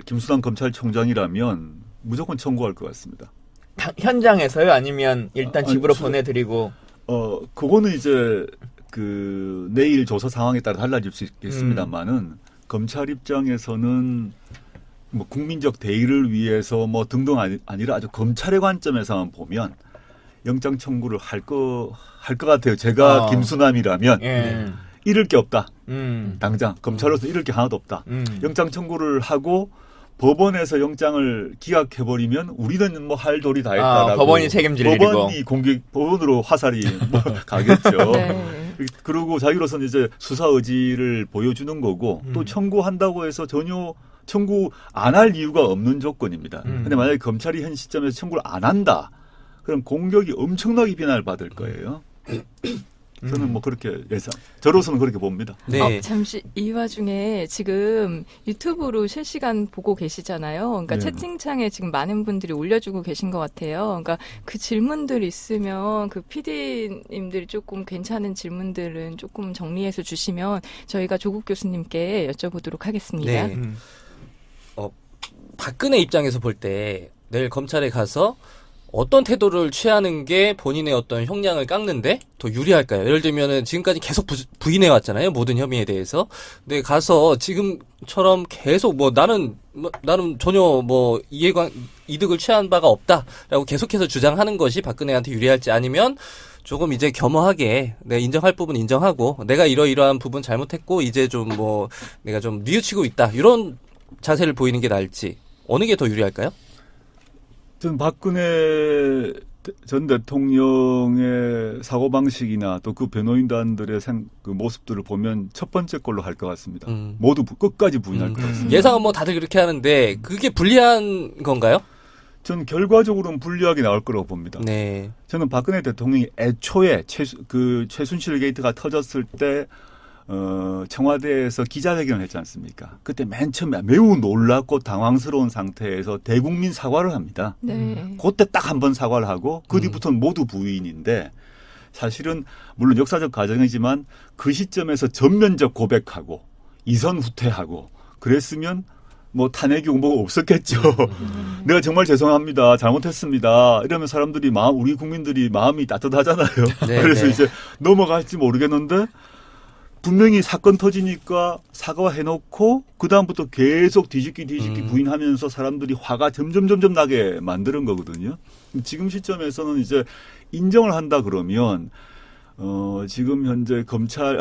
김수남 검찰총장이라면 무조건 청구할 것 같습니다. 현장에서요? 아니면 일단 집으로 아니, 보내드리고? 그거는 이제 그 내일 조사 상황에 따라 달라질 수 있겠습니다만은 검찰 입장에서는 뭐 국민적 대의를 위해서 뭐 등등 아니라 아주 검찰의 관점에서만 보면 영장 청구를 할 것 같아요. 제가 김수남이라면 예. 잃을 게 없다. 음. 당장 검찰로서 잃을 게 하나도 없다. 음. 영장 청구를 하고 법원에서 영장을 기각해버리면 우리는 뭐 할 도리 다 했다라고. 법원이 책임질 일이고. 법원으로 화살이 뭐 가겠죠. 네. 그리고 자기로서는 이제 수사 의지를 보여주는 거고 또 청구한다고 해서 전혀 청구 안 할 이유가 없는 조건입니다. 근데 만약에 검찰이 현 시점에서 청구를 안 한다. 그럼 공격이 엄청나게 비난을 받을 거예요. 저는 뭐 그렇게 저로서는 그렇게 봅니다. 네. 잠시 이 와중에 지금 유튜브로 실시간 보고 계시잖아요. 그러니까 네. 채팅창에 지금 많은 분들이 올려주고 계신 것 같아요. 그러니까 그 질문들 있으면 그 PD님들이 조금 괜찮은 질문들은 조금 정리해서 주시면 저희가 조국 교수님께 여쭤보도록 하겠습니다. 네. 박근혜 입장에서 볼 때 내일 검찰에 가서 어떤 태도를 취하는 게 본인의 어떤 형량을 깎는데 더 유리할까요? 예를 들면은 지금까지 계속 부인해 왔잖아요. 모든 혐의에 대해서. 근데 가서 지금처럼 계속 나는 전혀 뭐 이득을 취한 바가 없다라고 계속해서 주장하는 것이 박근혜한테 유리할지 아니면 조금 이제 겸허하게 내가 인정할 부분 인정하고 내가 이러이러한 부분 잘못했고 이제 좀 내가 좀 뉘우치고 있다. 이런 자세를 보이는 게 나을지 어느 게 더 유리할까요? 저는 박근혜 전 대통령의 사고방식이나 또 그 변호인단들의 그 모습들을 보면 첫 번째 걸로 할 것 같습니다. 모두 끝까지 부인할 것 같습니다. 예상은 뭐 다들 그렇게 하는데 그게 불리한 건가요? 저는 결과적으로는 불리하게 나올 거라고 봅니다. 네. 저는 박근혜 대통령이 애초에 최순실 게이트가 터졌을 때 청와대에서 기자회견을 했지 않습니까? 그때 맨 처음에 매우 놀랍고 당황스러운 상태에서 대국민 사과를 합니다. 네. 그때 딱 한 번 사과를 하고 그 뒤부터는 모두 부인인데 사실은 물론 역사적 과정이지만 그 시점에서 전면적 고백하고 이선 후퇴하고 그랬으면 뭐 탄핵이 뭐가 없었겠죠. 내가 정말 죄송합니다. 잘못했습니다. 이러면 사람들이 우리 국민들이 마음이 따뜻하잖아요. 네, 그래서 네. 이제 넘어갈지 모르겠는데 분명히 사건 터지니까 사과해놓고 그 다음부터 계속 뒤집기 부인하면서 사람들이 화가 점점 나게 만드는 거거든요. 지금 시점에서는 이제 인정을 한다 그러면 지금 현재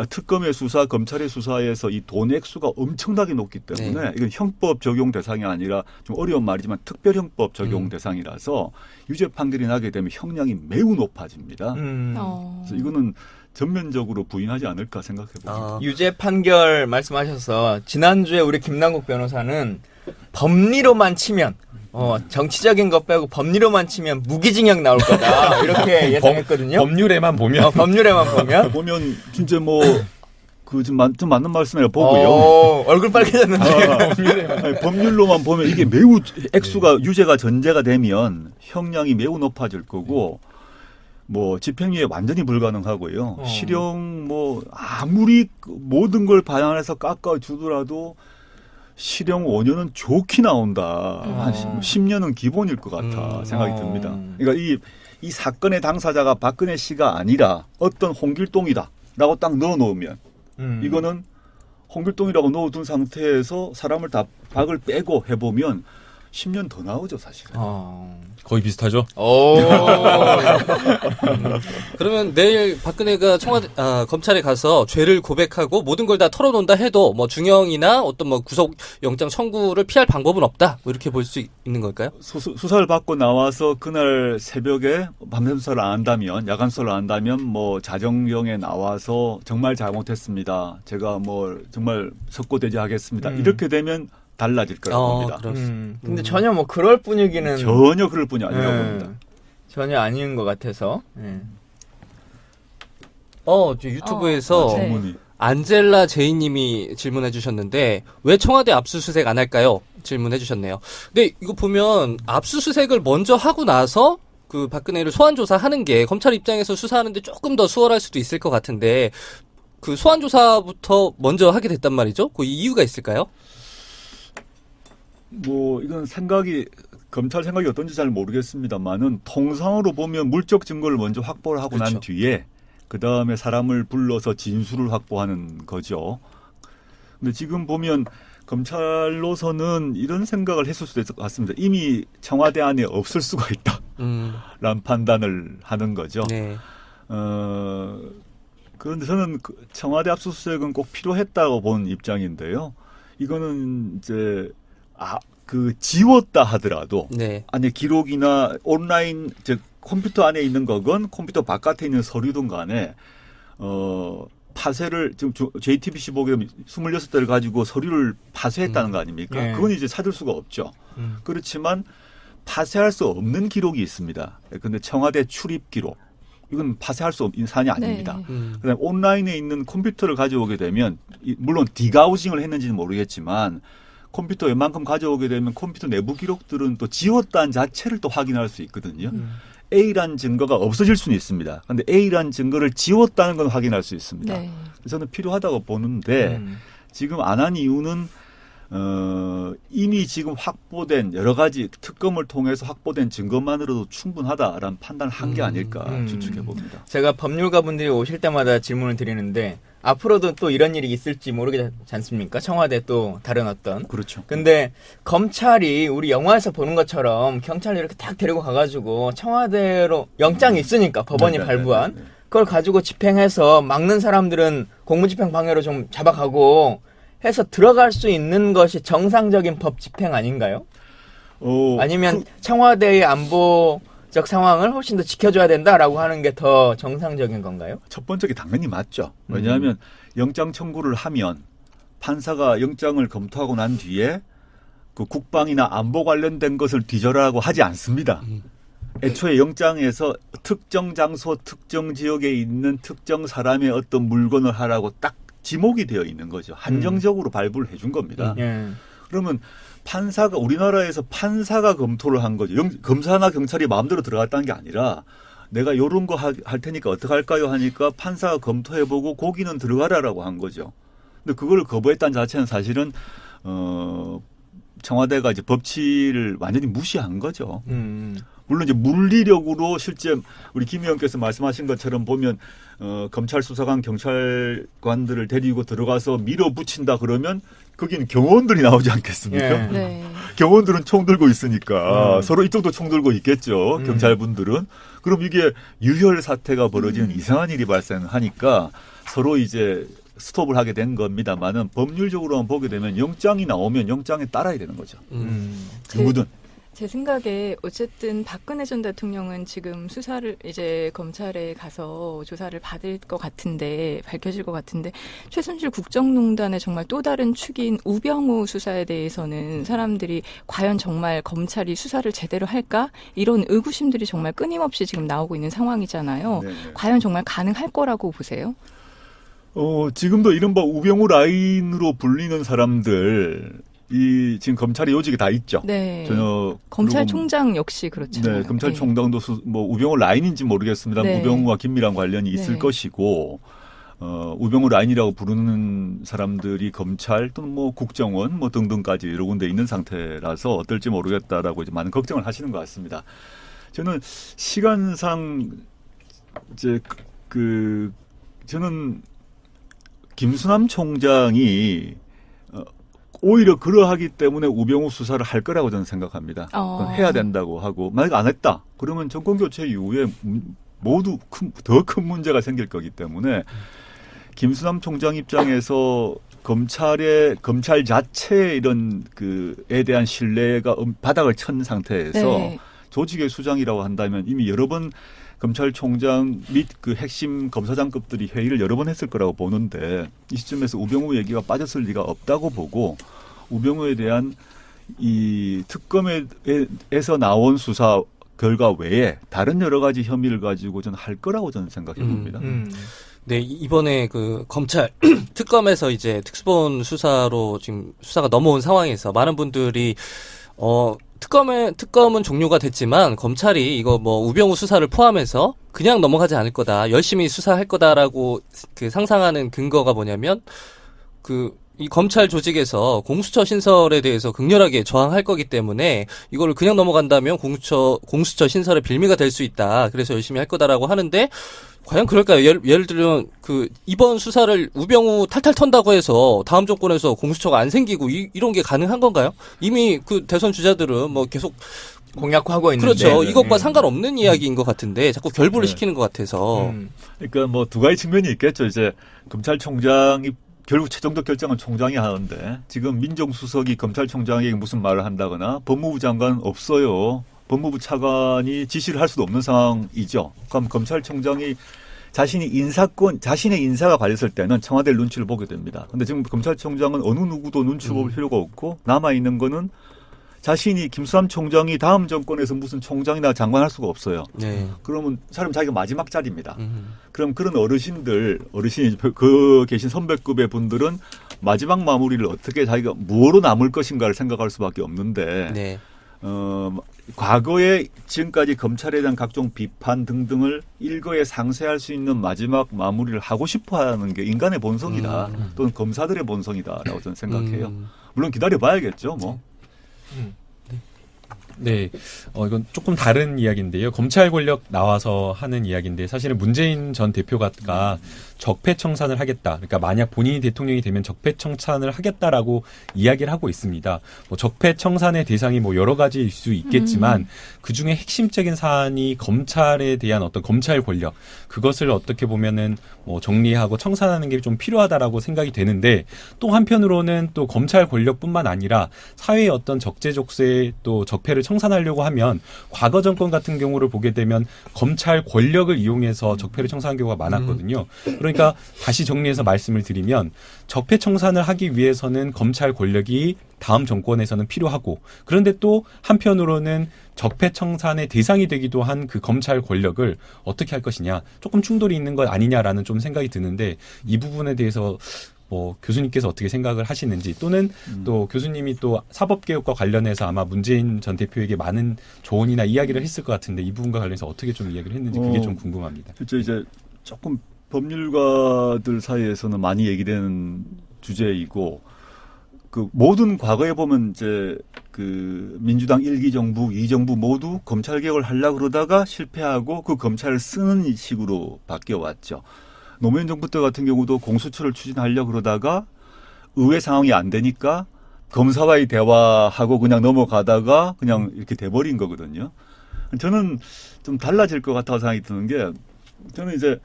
특검의 수사, 검찰의 수사에서 이 돈 액수가 엄청나게 높기 때문에 이건 형법 적용 대상이 아니라 좀 어려운 말이지만 특별형법 적용 대상이라서 유죄 판결이 나게 되면 형량이 매우 높아집니다. 그래서 이거는 전면적으로 부인하지 않을까 생각해 봅니다. 유죄 판결 말씀하셔서 지난주에 우리 김남국 변호사는 법리로만 치면 정치적인 것 빼고 법리로만 치면 무기징역 나올 거다 이렇게 예상했거든요. 법률에만 보면 법률에만 보면 보면 진짜 좀 맞는 말씀이라 보고요. 얼굴 빨개졌는데 법률로만 보면 이게 매우 액수가 유죄가 전제가 되면 형량이 매우 높아질 거고 집행유예 완전히 불가능하고요. 실형 아무리 모든 걸 반환해서 깎아주더라도 실형 5년은 좋게 나온다. 한 10년은 기본일 것 같아 생각이 듭니다. 그러니까 이 사건의 당사자가 박근혜 씨가 아니라 어떤 홍길동이다라고 딱 넣어놓으면 이거는 홍길동이라고 넣어둔 상태에서 사람을 다 박을 빼고 해보면 10년 더 나오죠, 사실은. 거의 비슷하죠? 오. 그러면 내일 박근혜가 검찰에 가서 죄를 고백하고 모든 걸 다 털어놓는다 해도 뭐 중형이나 어떤 뭐 구속 영장 청구를 피할 방법은 없다. 뭐 이렇게 볼 수 있는 걸까요? 수사를 받고 나와서 그날 새벽에 밤샘 수사를 안 한다면, 야간 수사를 안 한다면 뭐 자정경에 나와서 정말 잘못했습니다. 제가 뭐 정말 석고대죄하겠습니다. 이렇게 되면 달라질 거라고 봅니다. 근데 전혀 뭐 그럴 분위기는 전혀 그럴 뿐이 아니라고 봅니다. 전혀 아닌 것 같아서. 저 유튜브에서 네. 질문이. 안젤라 제이님이 질문해 주셨는데 왜 청와대 압수수색 안 할까요? 질문해 주셨네요. 근데 이거 보면 압수수색을 먼저 하고 나서 그 박근혜를 소환 조사하는 게 검찰 입장에서 수사하는데 조금 더 수월할 수도 있을 것 같은데 그 소환 조사부터 먼저 하게 됐단 말이죠. 그 이유가 있을까요? 뭐 이건 검찰 생각이 어떤지 잘 모르겠습니다만은 통상으로 보면 물적 증거를 먼저 확보를 하고 난 그렇죠. 뒤에 그 다음에 사람을 불러서 진술을 확보하는 거죠. 근데 지금 보면 검찰로서는 이런 생각을 했을 수도 있을 것 같습니다. 이미 청와대 안에 없을 수가 있다라는 판단을 하는 거죠. 네. 그런데 저는 청와대 압수수색은 꼭 필요했다고 본 입장인데요. 이거는 이제 지웠다 하더라도 네. 안에 기록이나 온라인 즉 컴퓨터 안에 있는 거건 컴퓨터 바깥에 있는 서류든 간에 파쇄를 지금 JTBC 보게 되면 26대를 가지고 서류를 파쇄했다는 거 아닙니까? 네. 그건 이제 찾을 수가 없죠. 그렇지만 파쇄할 수 없는 기록이 있습니다. 그런데 청와대 출입 기록 이건 파쇄할 수 없는 사안이 아닙니다. 네. 그다음에 온라인에 있는 컴퓨터를 가져오게 되면 물론 디가우징을 했는지는 모르겠지만 컴퓨터 웬만큼 가져오게 되면 컴퓨터 내부 기록들은 또 지웠다는 자체를 또 확인할 수 있거든요. A란 증거가 없어질 수는 있습니다. 그런데 A란 증거를 지웠다는 건 확인할 수 있습니다. 네. 그래서 저는 필요하다고 보는데 지금 안 한 이유는 이미 지금 확보된 여러 가지 특검을 통해서 확보된 증거만으로도 충분하다라는 판단을 한 게 아닐까 추측해 봅니다. 제가 법률가분들이 오실 때마다 질문을 드리는데 앞으로도 또 이런 일이 있을지 모르지 않습니까? 청와대 또 다른 어떤. 그렇죠. 근데 검찰이 우리 영화에서 보는 것처럼 경찰을 이렇게 딱 데리고 가가지고 청와대로 영장이 있으니까 법원이 발부한 그걸 가지고 집행해서 막는 사람들은 공무집행 방해로 좀 잡아가고 해서 들어갈 수 있는 것이 정상적인 법 집행 아닌가요? 아니면 청와대의 안보적 상황을 훨씬 더 지켜줘야 된다라고 하는 게 더 정상적인 건가요? 첫 번째 게 당연히 맞죠. 왜냐하면 영장 청구를 하면 판사가 영장을 검토하고 난 뒤에 그 국방이나 안보 관련된 것을 뒤져라고 하지 않습니다. 애초에 영장에서 특정 장소, 특정 지역에 있는 특정 사람의 어떤 물건을 하라고 딱 지목이 되어 있는 거죠. 한정적으로 발부를 해준 겁니다. 그러면 우리나라에서 판사가 검토를 한 거죠. 검사나 경찰이 마음대로 들어갔다는 게 아니라 내가 이런 거 할 테니까 어떻게 할까요 하니까 판사가 검토해보고 거기는 들어가라라고 한 거죠. 근데 그걸 거부했다는 자체는 사실은 청와대가 이제 법치를 완전히 무시한 거죠. 물론 이제 물리력으로 실제 우리 김 의원께서 말씀하신 것처럼 보면 검찰 수사관 경찰관들을 데리고 들어가서 밀어붙인다 그러면 거기는 경호원들이 나오지 않겠습니까? 네. 경호원들은 총 들고 있으니까 서로 이쪽도 총 들고 있겠죠. 경찰분들은. 그럼 이게 유혈 사태가 벌어지는 이상한 일이 발생하니까 서로 이제 스톱을 하게 된 겁니다만은 법률적으로만 보게 되면 영장이 나오면 영장에 따라야 되는 거죠. 누구든. 제 생각에 어쨌든 박근혜 전 대통령은 지금 수사를 이제 검찰에 가서 조사를 받을 것 같은데 밝혀질 것 같은데 최순실 국정농단의 정말 또 다른 축인 우병우 수사에 대해서는 사람들이 과연 정말 검찰이 수사를 제대로 할까 이런 의구심들이 정말 끊임없이 지금 나오고 있는 상황이잖아요. 네네. 과연 정말 가능할 거라고 보세요? 지금도 이른바 우병우 라인으로 불리는 사람들 지금 검찰의 요직이 다 있죠. 네. 전혀 검찰총장 역시 그렇잖아요. 네, 검찰총장도 뭐 우병우 라인인지 모르겠습니다. 네. 우병우와 긴밀한 관련이 있을 네. 것이고 우병우 라인이라고 부르는 사람들이 검찰 또는 뭐 국정원 뭐 등등까지 여러 군데 있는 상태라서 어떨지 모르겠다라고 이제 많은 걱정을 하시는 것 같습니다. 저는 시간상 이제 저는 김수남 총장이 오히려 그러하기 때문에 우병우 수사를 할 거라고 저는 생각합니다. 해야 된다고 하고 만약 안 했다 그러면 정권 교체 이후에 모두 더 큰 문제가 생길 거기 때문에 김수남 총장 입장에서 검찰 자체의 이런 그에 대한 신뢰가 바닥을 친 상태에서 네. 조직의 수장이라고 한다면 이미 여러 번 검찰총장 및 그 핵심 검사장급들이 회의를 여러 번 했을 거라고 보는데 이 시점에서 우병우 얘기가 빠졌을 리가 없다고 보고 우병우에 대한 이 특검에서 나온 수사 결과 외에 다른 여러 가지 혐의를 가지고 저는 할 거라고 저는 생각해 봅니다. 네, 이번에 그 검찰 특검에서 이제 특수본 수사로 지금 수사가 넘어온 상황에서 많은 분들이 특검은 종료가 됐지만 검찰이 이거 뭐 우병우 수사를 포함해서 그냥 넘어가지 않을 거다. 열심히 수사할 거다라고 그 상상하는 근거가 뭐냐면 이 검찰 조직에서 공수처 신설에 대해서 극렬하게 저항할 거기 때문에 이거를 그냥 넘어간다면 공수처 신설의 빌미가 될 수 있다. 그래서 열심히 할 거다라고 하는데 과연 그럴까요? 예를 들면 이번 수사를 우병우 탈탈 턴다고 해서 다음 정권에서 공수처가 안 생기고 이런 게 가능한 건가요? 이미 그 대선 주자들은 뭐 계속 공약하고 있는데 그렇죠. 이것과 상관없는 이야기인 것 같은데 자꾸 결부를 시키는 것 같아서. 그러니까 뭐 두 가지 측면이 있겠죠. 이제 검찰총장이 결국 최종적 결정은 총장이 하는데 지금 민정수석이 검찰총장에게 무슨 말을 한다거나 법무부 장관 없어요. 법무부 차관이 지시를 할 수도 없는 상황이죠. 그럼 검찰총장이 자신의 인사가 걸렸을 때는 청와대의 눈치를 보게 됩니다. 그런데 지금 검찰총장은 어느 누구도 눈치 볼 필요가 없고 남아있는 거는 자신이 김수남 총장이 다음 정권에서 무슨 총장이나 장관할 수가 없어요. 네. 그러면 사람 자기가 마지막 자리입니다. 그럼 그런 어르신이 그 계신 선배급의 분들은 마지막 마무리를 어떻게 자기가 무엇으로 남을 것인가를 생각할 수밖에 없는데 네. 과거에 지금까지 검찰에 대한 각종 비판 등등을 일거에 상쇄할 수 있는 마지막 마무리를 하고 싶어하는 게 인간의 본성이다. 또는 검사들의 본성이다라고 저는 생각해요. 물론 기다려봐야겠죠. 뭐. 네, 이건 조금 다른 이야기인데요. 검찰 권력 나와서 하는 이야기인데 사실은 문재인 전 대표가 적폐청산을 하겠다. 그러니까 만약 본인이 대통령이 되면 적폐청산을 하겠다라고 이야기를 하고 있습니다. 뭐 적폐청산의 대상이 뭐 여러 가지일 수 있겠지만 그 중에 핵심적인 사안이 검찰에 대한 어떤 검찰 권력 그것을 어떻게 보면은 뭐 정리하고 청산하는 게 좀 필요하다라고 생각이 되는데 또 한편으로는 또 검찰 권력뿐만 아니라 사회의 어떤 적재적소에 또 적폐를 청산하려고 하면 과거 정권 같은 경우를 보게 되면 검찰 권력을 이용해서 적폐를 청산한 경우가 많았거든요. 그러니까 다시 정리해서 말씀을 드리면 적폐 청산을 하기 위해서는 검찰 권력이 다음 정권에서는 필요하고 그런데 또 한편으로는 적폐 청산의 대상이 되기도 한 그 검찰 권력을 어떻게 할 것이냐 조금 충돌이 있는 것 아니냐라는 좀 생각이 드는데 이 부분에 대해서 뭐 교수님께서 어떻게 생각을 하시는지 또는 또 교수님이 또 사법개혁과 관련해서 아마 문재인 전 대표에게 많은 조언이나 이야기를 했을 것 같은데 이 부분과 관련해서 어떻게 좀 이야기를 했는지 그게 좀 궁금합니다. 실제 이제 조금 법률가들 사이에서는 많이 얘기되는 주제이고 그 모든 과거에 보면 이제 그 민주당 1기 정부, 2 정부 모두 검찰 개혁을 하려고 그러다가 실패하고 그 검찰을 쓰는 식으로 바뀌어 왔죠. 노무현 정부 때 같은 경우도 공수처를 추진하려고 그러다가 의회 상황이 안 되니까 검사와의 대화하고 그냥 넘어가다가 그냥 이렇게 돼버린 거거든요. 저는 좀 달라질 것 같다고 생각이 드는 게 저는 이제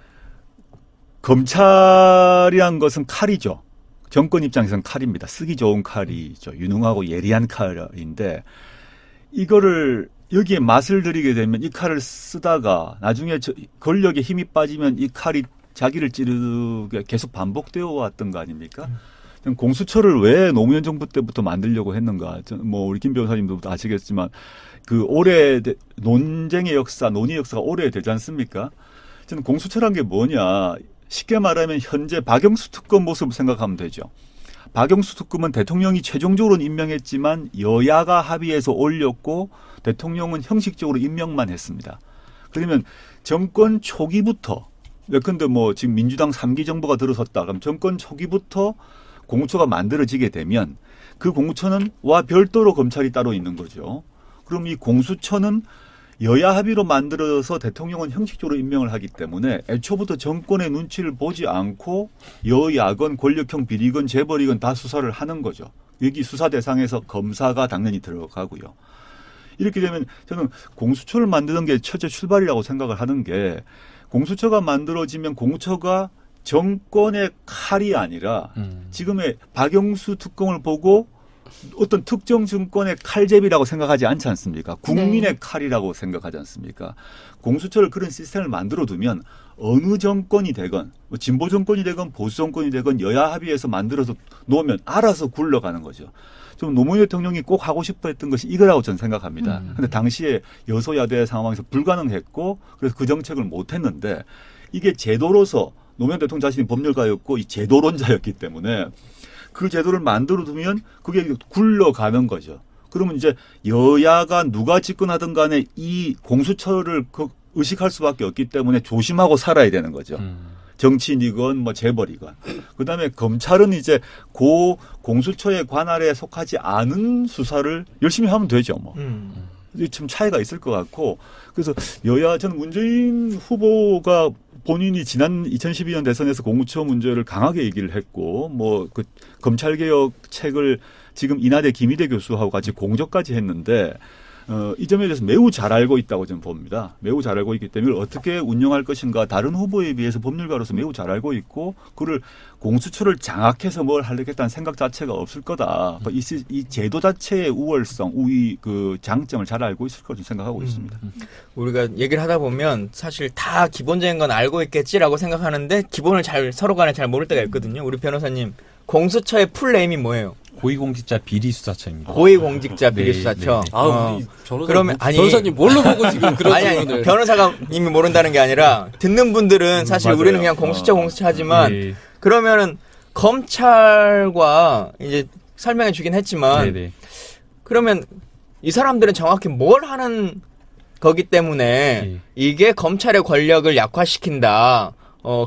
검찰이란 것은 칼이죠. 정권 입장에서는 칼입니다. 쓰기 좋은 칼이죠. 유능하고 예리한 칼인데 이거를 여기에 맛을 들이게 되면 이 칼을 쓰다가 나중에 권력에 힘이 빠지면 이 칼이 자기를 찌르게 계속 반복되어 왔던 거 아닙니까? 공수처를 왜 노무현 정부 때부터 만들려고 했는가? 뭐 우리 김 변호사님도 아시겠지만 그 오래 논쟁의 역사, 논의 역사가 오래되지 않습니까? 저는 공수처란 게 뭐냐? 쉽게 말하면 현재 박영수 특검 모습을 생각하면 되죠. 박영수 특검은 대통령이 최종적으로는 임명했지만 여야가 합의해서 올렸고 대통령은 형식적으로 임명만 했습니다. 그러면 정권 초기부터 예컨대 뭐 지금 민주당 3기 정부가 들어섰다. 그럼 정권 초기부터 공수처가 만들어지게 되면 그 공수처는 와 별도로 검찰이 따로 있는 거죠. 그럼 이 공수처는 여야 합의로 만들어서 대통령은 형식적으로 임명을 하기 때문에 애초부터 정권의 눈치를 보지 않고 여야건 권력형 비리건 재벌이건 다 수사를 하는 거죠. 여기 수사 대상에서 검사가 당연히 들어가고요. 이렇게 되면 저는 공수처를 만드는 게 첫째 출발이라고 생각을 하는 게 공수처가 만들어지면 공수처가 정권의 칼이 아니라 지금의 박영수 특검을 보고 어떤 특정 정권의 칼제비라고 생각하지 않지 않습니까? 국민의 네. 칼이라고 생각하지 않습니까? 공수처를 그런 시스템을 만들어 두면 어느 정권이 되건 뭐 진보 정권이 되건 보수 정권이 되건 여야 합의해서 만들어서 놓으면 알아서 굴러가는 거죠. 좀 노무현 대통령이 꼭 하고 싶어 했던 것이 이거라고 저는 생각합니다. 근데 당시에 여소야대 상황에서 불가능했고 그래서 그 정책을 못 했는데 이게 제도로서 노무현 대통령 자신이 법률가였고 이 제도론자였기 때문에 그 제도를 만들어 두면 그게 굴러가는 거죠. 그러면 이제 여야가 누가 집권하든 간에 이 공수처를 의식할 수밖에 없기 때문에 조심하고 살아야 되는 거죠. 정치인이건 뭐 재벌이건. 그다음에 검찰은 이제 고 공수처의 관할에 속하지 않은 수사를 열심히 하면 되죠. 뭐. 참 차이가 있을 것 같고 그래서 여야 저는 문재인 후보가 본인이 지난 2012년 대선에서 공수처 문제를 강하게 얘기를 했고 뭐 그 검찰개혁 책을 지금 인하대 김희대 교수하고 같이 공저까지 했는데 이 점에 대해서 매우 잘 알고 있다고 저는 봅니다. 매우 잘 알고 있기 때문에 어떻게 운영할 것인가 다른 후보에 비해서 법률가로서 매우 잘 알고 있고 그를 공수처를 장악해서 뭘 하려겠다는 생각 자체가 없을 거다. 이 제도 자체의 우월성, 우위 그 장점을 잘 알고 있을 거라고 생각하고 있습니다. 우리가 얘기를 하다 보면 사실 다 기본적인 건 알고 있겠지라고 생각하는데 기본을 잘 서로 간에 잘 모를 때가 있거든요. 우리 변호사님 공수처의 풀네임이 뭐예요? 고위공직자 비리수사처입니다. 고위공직자 네, 비리수사처. 네. 아, 우리 변호사, 그러면 아니 변호사님 뭘로 보고 지금 그런 아니 질문을. 변호사가 이미 모른다는 게 아니라 듣는 분들은 사실 맞아요. 우리는 그냥 공수처 하지만 네. 그러면은 검찰과 이제 설명해 주긴 했지만 네네. 그러면 이 사람들은 정확히 뭘 하는 거기 때문에 네. 이게 검찰의 권력을 약화시킨다.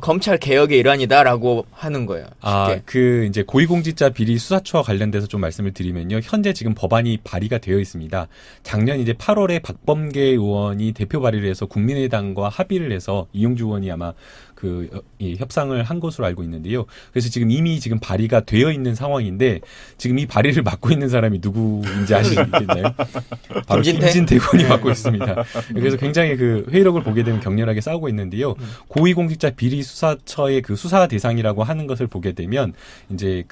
검찰 개혁의 일환이다라고 하는 거예요. 쉽게. 이제 고위공직자 비리 수사처와 관련돼서 좀 말씀을 드리면요. 현재 지금 법안이 발의가 되어 있습니다. 작년 이제 8월에 박범계 의원이 대표 발의를 해서 국민의당과 합의를 해서 이용주 의원이 아마 이 협상을 한 것으로 알고 있는데요. 그래서 지금 이미 지금 발의가 되어 있는 상황인데 지금 이 발의를 맡고 있는 사람이 누구인지 아시겠나요? 바로 김진태 의원이 맡고 있습니다. 그래서 굉장히 그 회의록을 보게 되면 격렬하게 싸우고 있는데요. 고위공직자 비리 수사처의 그 수사 대상이라고 하는 것을 보게 되면 이제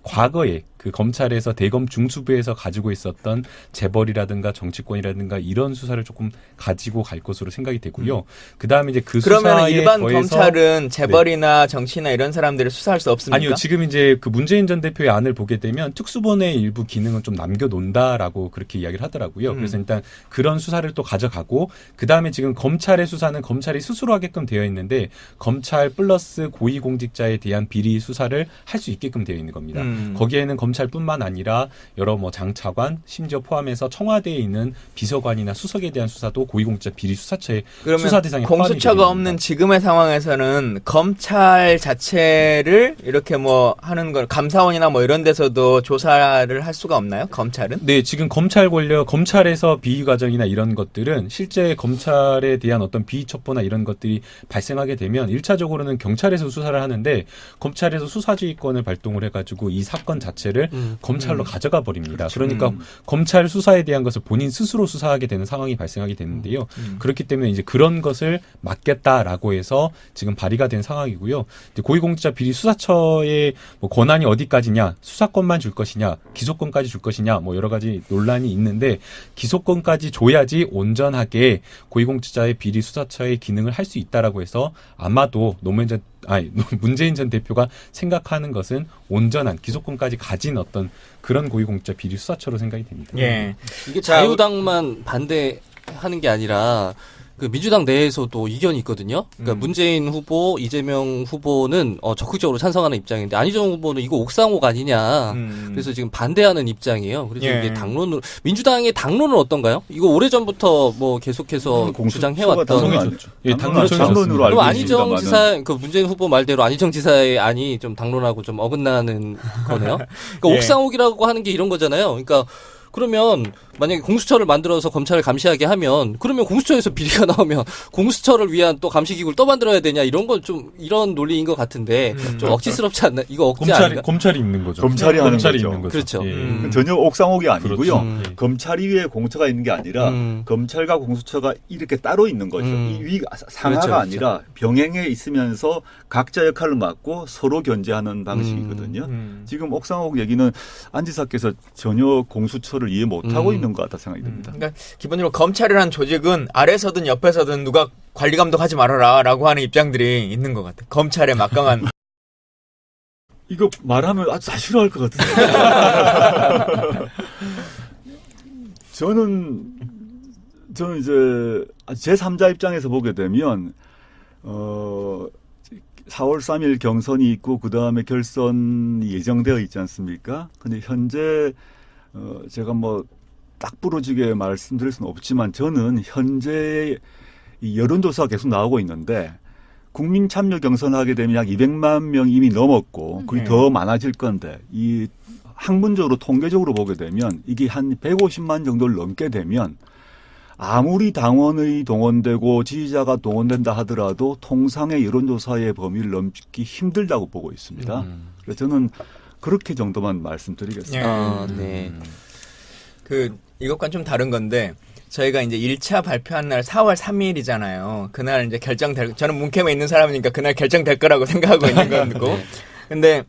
과거에 그 검찰에서 대검 중수부에서 가지고 있었던 재벌이라든가 정치권이라든가 이런 수사를 조금 가지고 갈 것으로 생각이 되고요. 그다음에 이제 그 그러면 수사에 일반 더해서 검찰은 재벌이나 정치나 이런 사람들을 수사할 수 없습니까? 아니요. 지금 이제 그 문재인 전 대표의 안을 보게 되면 특수본의 일부 기능은 좀 남겨놓는다라고 그렇게 이야기를 하더라고요. 그래서 일단 그런 수사를 또 가져가고 그다음에 지금 검찰의 수사는 검찰이 스스로 하게끔 되어 있는데 검찰 플러스 고위공직자에 대한 비리 수사를 할 수 있게끔 되어 있는 겁니다. 거기에는 검찰뿐만 아니라 여러 뭐 장차관 심지어 포함해서 청와대에 있는 비서관이나 수석에 대한 수사도 고위공직자 비리 수사처의 수사 대상에 포함이 공수처가 없는 지금의 상황에서는 검찰 자체를 이렇게 뭐 하는 걸 감사원이나 뭐 이런 데서도 조사를 할 수가 없나요? 검찰은? 네, 지금 검찰에서 비위 과정이나 이런 것들은 실제 검찰에 대한 어떤 비위 첩보나 이런 것들이 발생하게 되면 1차적으로는 경찰에서 수사를 하는데 검찰에서 수사지휘권을 발동을 해가지고 이 사건 자체를 검찰로 가져가 버립니다. 그러니까 검찰 수사에 대한 것을 본인 스스로 수사하게 되는 상황이 발생하게 되는데요. 그렇기 때문에 이제 그런 것을 막겠다라고 해서 지금 발의가 된 상황이고요. 이제 고위공직자 비리 수사처의 뭐 권한이 어디까지냐, 수사권만 줄 것이냐, 기소권까지 줄 것이냐, 뭐 여러 가지 논란이 있는데 기소권까지 줘야지 온전하게 고위공직자의 비리 수사처의 기능을 할 수 있다라고 해서 아마도 문재인 전 대표가 생각하는 것은 온전한 기소권까지 가진 어떤 그런 고위공직자 비리 수사처로 생각이 됩니다. 예. 이게 자유당만 반대하는 게 아니라 그 민주당 내에서도 이견이 있거든요. 그러니까 문재인 후보, 이재명 후보는 적극적으로 찬성하는 입장인데 안희정 후보는 이거 옥상옥 아니냐. 그래서 지금 반대하는 입장이에요. 그래서 이게 당론으로 민주당의 당론은 어떤가요? 이거 오래전부터 뭐 계속해서 주장해왔던 당론으로 알고 그럼 안희정 있습니다만은. 지사, 그 문재인 후보 말대로 안희정 지사의 안이 좀 당론하고 좀 어긋나는 거네요. 그러니까 옥상옥이라고 하는 게 이런 거잖아요. 그러니까 그러면 만약에 공수처를 만들어서 검찰을 감시하게 하면 그러면 공수처에서 비리가 나오면 공수처를 위한 또 감시기구를 또 만들어야 되냐 이런 건 좀 이런 논리인 것 같은데 좀 억지스럽지 않나? 이거 억지 아닌가? 검찰이 있는 거죠. 검찰이 하는 검찰이 거죠. 있는 거죠. 그렇죠. 예. 전혀 옥상옥이 아니고요. 그렇죠. 검찰이 위에 공처가 있는 게 아니라 검찰과 공수처가 이렇게 따로 있는 거죠. 이 위 상하가 그렇죠, 그렇죠. 아니라 병행해 있으면서 각자 역할을 맡고 서로 견제하는 방식이거든요. 지금 옥상옥 얘기는 안 지사께서 전혀 공수처를 이해 못하고 있는 것 같다 생각이 듭니다. 그러니까 기본적으로 검찰이라는 조직은 아래서든 옆에서든 누가 관리 감독하지 말아라라고 하는 입장들이 있는 것 같아요. 검찰의 막강한 이거 말하면 아주 다 싫어할 것 같은데. 저는 이제 제3자 입장에서 보게 되면 4월 3일 경선이 있고 그 다음에 결선이 예정되어 있지 않습니까? 근데 현재 제가 뭐 딱 부러지게 말씀드릴 수는 없지만 저는 현재 이 여론조사가 계속 나오고 있는데 국민 참여 경선하게 되면 약 200만 명 이미 넘었고 그게 더 많아질 건데 이 학문적으로 통계적으로 보게 되면 이게 한 150만 정도를 넘게 되면 아무리 당원이 동원되고 지지자가 동원된다 하더라도 통상의 여론조사의 범위를 넘기 힘들다고 보고 있습니다. 그래서 저는 그렇게 정도만 말씀드리겠습니다. 네. 이것과는 좀 다른 건데 저희가 이제 1차 발표한 날 4월 3일이잖아요. 그날 이제 저는 문캠에 있는 사람이니까 그날 결정될 거라고 생각하고 있는 거고. 근데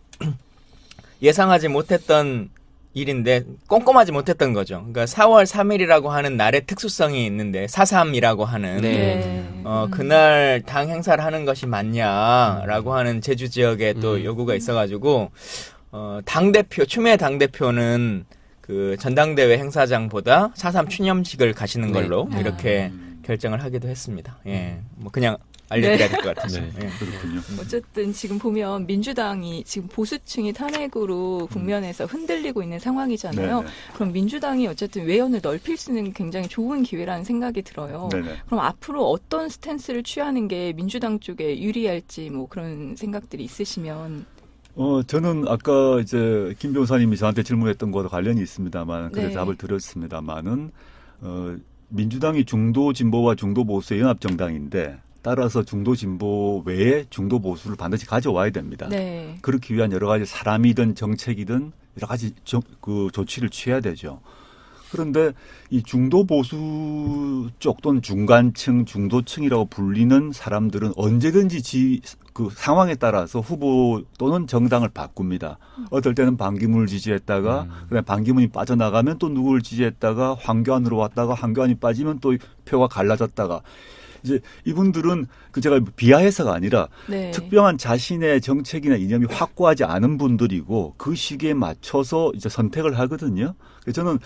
예상하지 못했던 일인데 꼼꼼하지 못했던 거죠. 그러니까 4월 3일이라고 하는 날의 특수성이 있는데 4.3이라고 하는 그날 당 행사를 하는 것이 맞냐라고 하는 제주 지역에 또 요구가 있어가지고 당대표 추미애 당대표는 그 전당대회 행사장보다 4.3 추념식을 가시는 걸로 이렇게 결정을 하기도 했습니다. 예, 뭐 그냥 알려드려야 될 것 같아서. 네. 예. 그렇군요. 어쨌든 지금 보면 민주당이 지금 보수층이 탄핵으로 국면에서 흔들리고 있는 상황이잖아요. 네네. 그럼 민주당이 어쨌든 외연을 넓힐 수 있는 굉장히 좋은 기회라는 생각이 들어요. 네네. 그럼 앞으로 어떤 스탠스를 취하는 게 민주당 쪽에 유리할지 뭐 그런 생각들이 있으시면. 저는 아까 이제 김 변호사님이 저한테 질문했던 것과 관련이 있습니다만 그래서 네. 답을 드렸습니다만은 민주당이 중도 진보와 중도 보수의 연합 정당인데 따라서 중도 진보 외에 중도 보수를 반드시 가져와야 됩니다. 네. 그렇기 위한 여러 가지 사람이든 정책이든 여러 가지 조치를 취해야 되죠. 그런데 이 중도 보수 쪽 또는 중간층, 중도층이라고 불리는 사람들은 언제든지 그 상황에 따라서 후보 또는 정당을 바꿉니다. 어떨 때는 반기문을 지지했다가 그다음에 반기문이 빠져나가면 또 누구를 지지했다가 황교안으로 왔다가 황교안이 빠지면 또 표가 갈라졌다가 이제 이분들은 제가 비하해서가 아니라 네. 특별한 자신의 정책이나 이념이 확고하지 않은 분들이고 그 시기에 맞춰서 이제 선택을 하거든요. 그래서 저는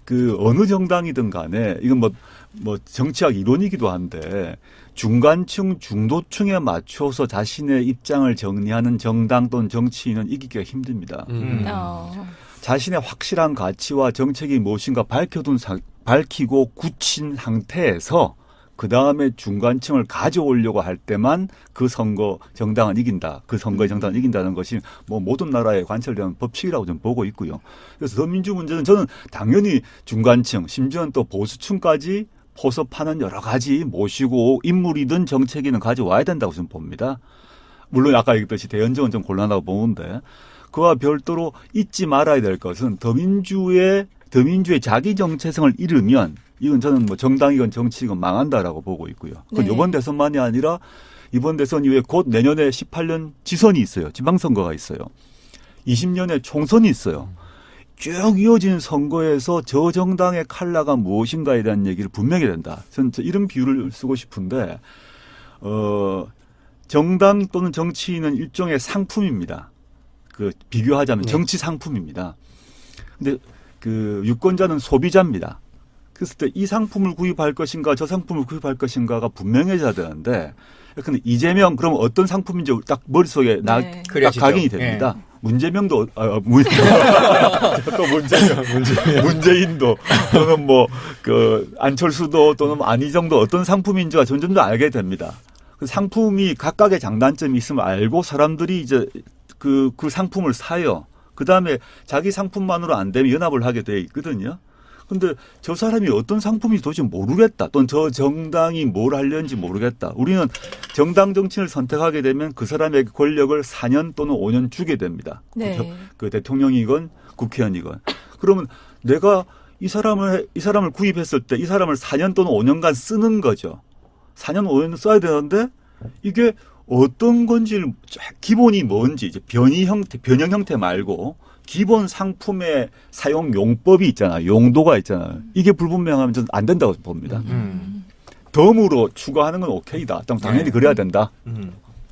그 어느 정당이든 간에 이건 뭐 정치학 이론이기도 한데 중간층, 중도층에 맞춰서 자신의 입장을 정리하는 정당 또는 정치인은 이기기가 힘듭니다. 자신의 확실한 가치와 정책이 무엇인가 밝히고 굳힌 상태에서 그 다음에 중간층을 가져오려고 할 때만 그 선거 정당은 이긴다. 그 선거의 정당은 이긴다는 것이 뭐 모든 나라에 관철되는 법칙이라고 저는 보고 있고요. 그래서 더민주 문제는 저는 당연히 중간층, 심지어는 또 보수층까지 포섭하는 여러 가지 모시고 인물이든 정책이든 가져와야 된다고 저는 봅니다. 물론 아까 얘기했듯이 대연정은 좀 곤란하다고 보는데 그와 별도로 잊지 말아야 될 것은 더민주의 자기 정체성을 잃으면 이건 저는 뭐 정당이건 정치이건 망한다라고 보고 있고요. 그건 네. 이번 대선만이 아니라 이번 대선 이후에 곧 내년에 18년 지선이 있어요. 지방선거가 있어요. 20년에 총선이 있어요. 쭉 이어진 선거에서 저 정당의 칼라가 무엇인가에 대한 얘기를 분명히 된다. 저는 이런 비유를 쓰고 싶은데 정당 또는 정치인은 일종의 상품입니다. 그 비교하자면 정치 상품입니다. 근데 그 유권자는 소비자입니다. 그랬을 때 이 상품을 구입할 것인가 저 상품을 구입할 것인가가 분명해져야 되는데 근데 이재명 그럼 어떤 상품인지 딱 머릿속에 딱 각인이 됩니다. 네. 문재명도 또 문재인도 또는 뭐 그 안철수도 또는 안희정도 어떤 상품인지가 점점 더 알게 됩니다. 그 상품이 각각의 장단점이 있음을 알고 사람들이 이제 그 상품을 사요. 그 다음에 자기 상품만으로 안 되면 연합을 하게 돼 있거든요. 근데 저 사람이 어떤 상품인지 도대체 모르겠다. 또는 저 정당이 뭘 하려는지 모르겠다. 우리는 정당 정치인을 선택하게 되면 그 사람에게 권력을 4년 또는 5년 주게 됩니다. 네. 그 대통령이건 국회의원이건. 그러면 내가 이 사람을 구입했을 때 이 사람을 4년 또는 5년간 쓰는 거죠. 4년, 5년 써야 되는데 이게 어떤 건지를 기본이 뭔지 이제 변형 형태 말고 기본 상품의 사용 용법이 있잖아요. 용도가 있잖아요. 이게 불분명하면 저는 안 된다고 봅니다. 덤으로 추가하는 건 오케이다. 당연히 그래야 된다.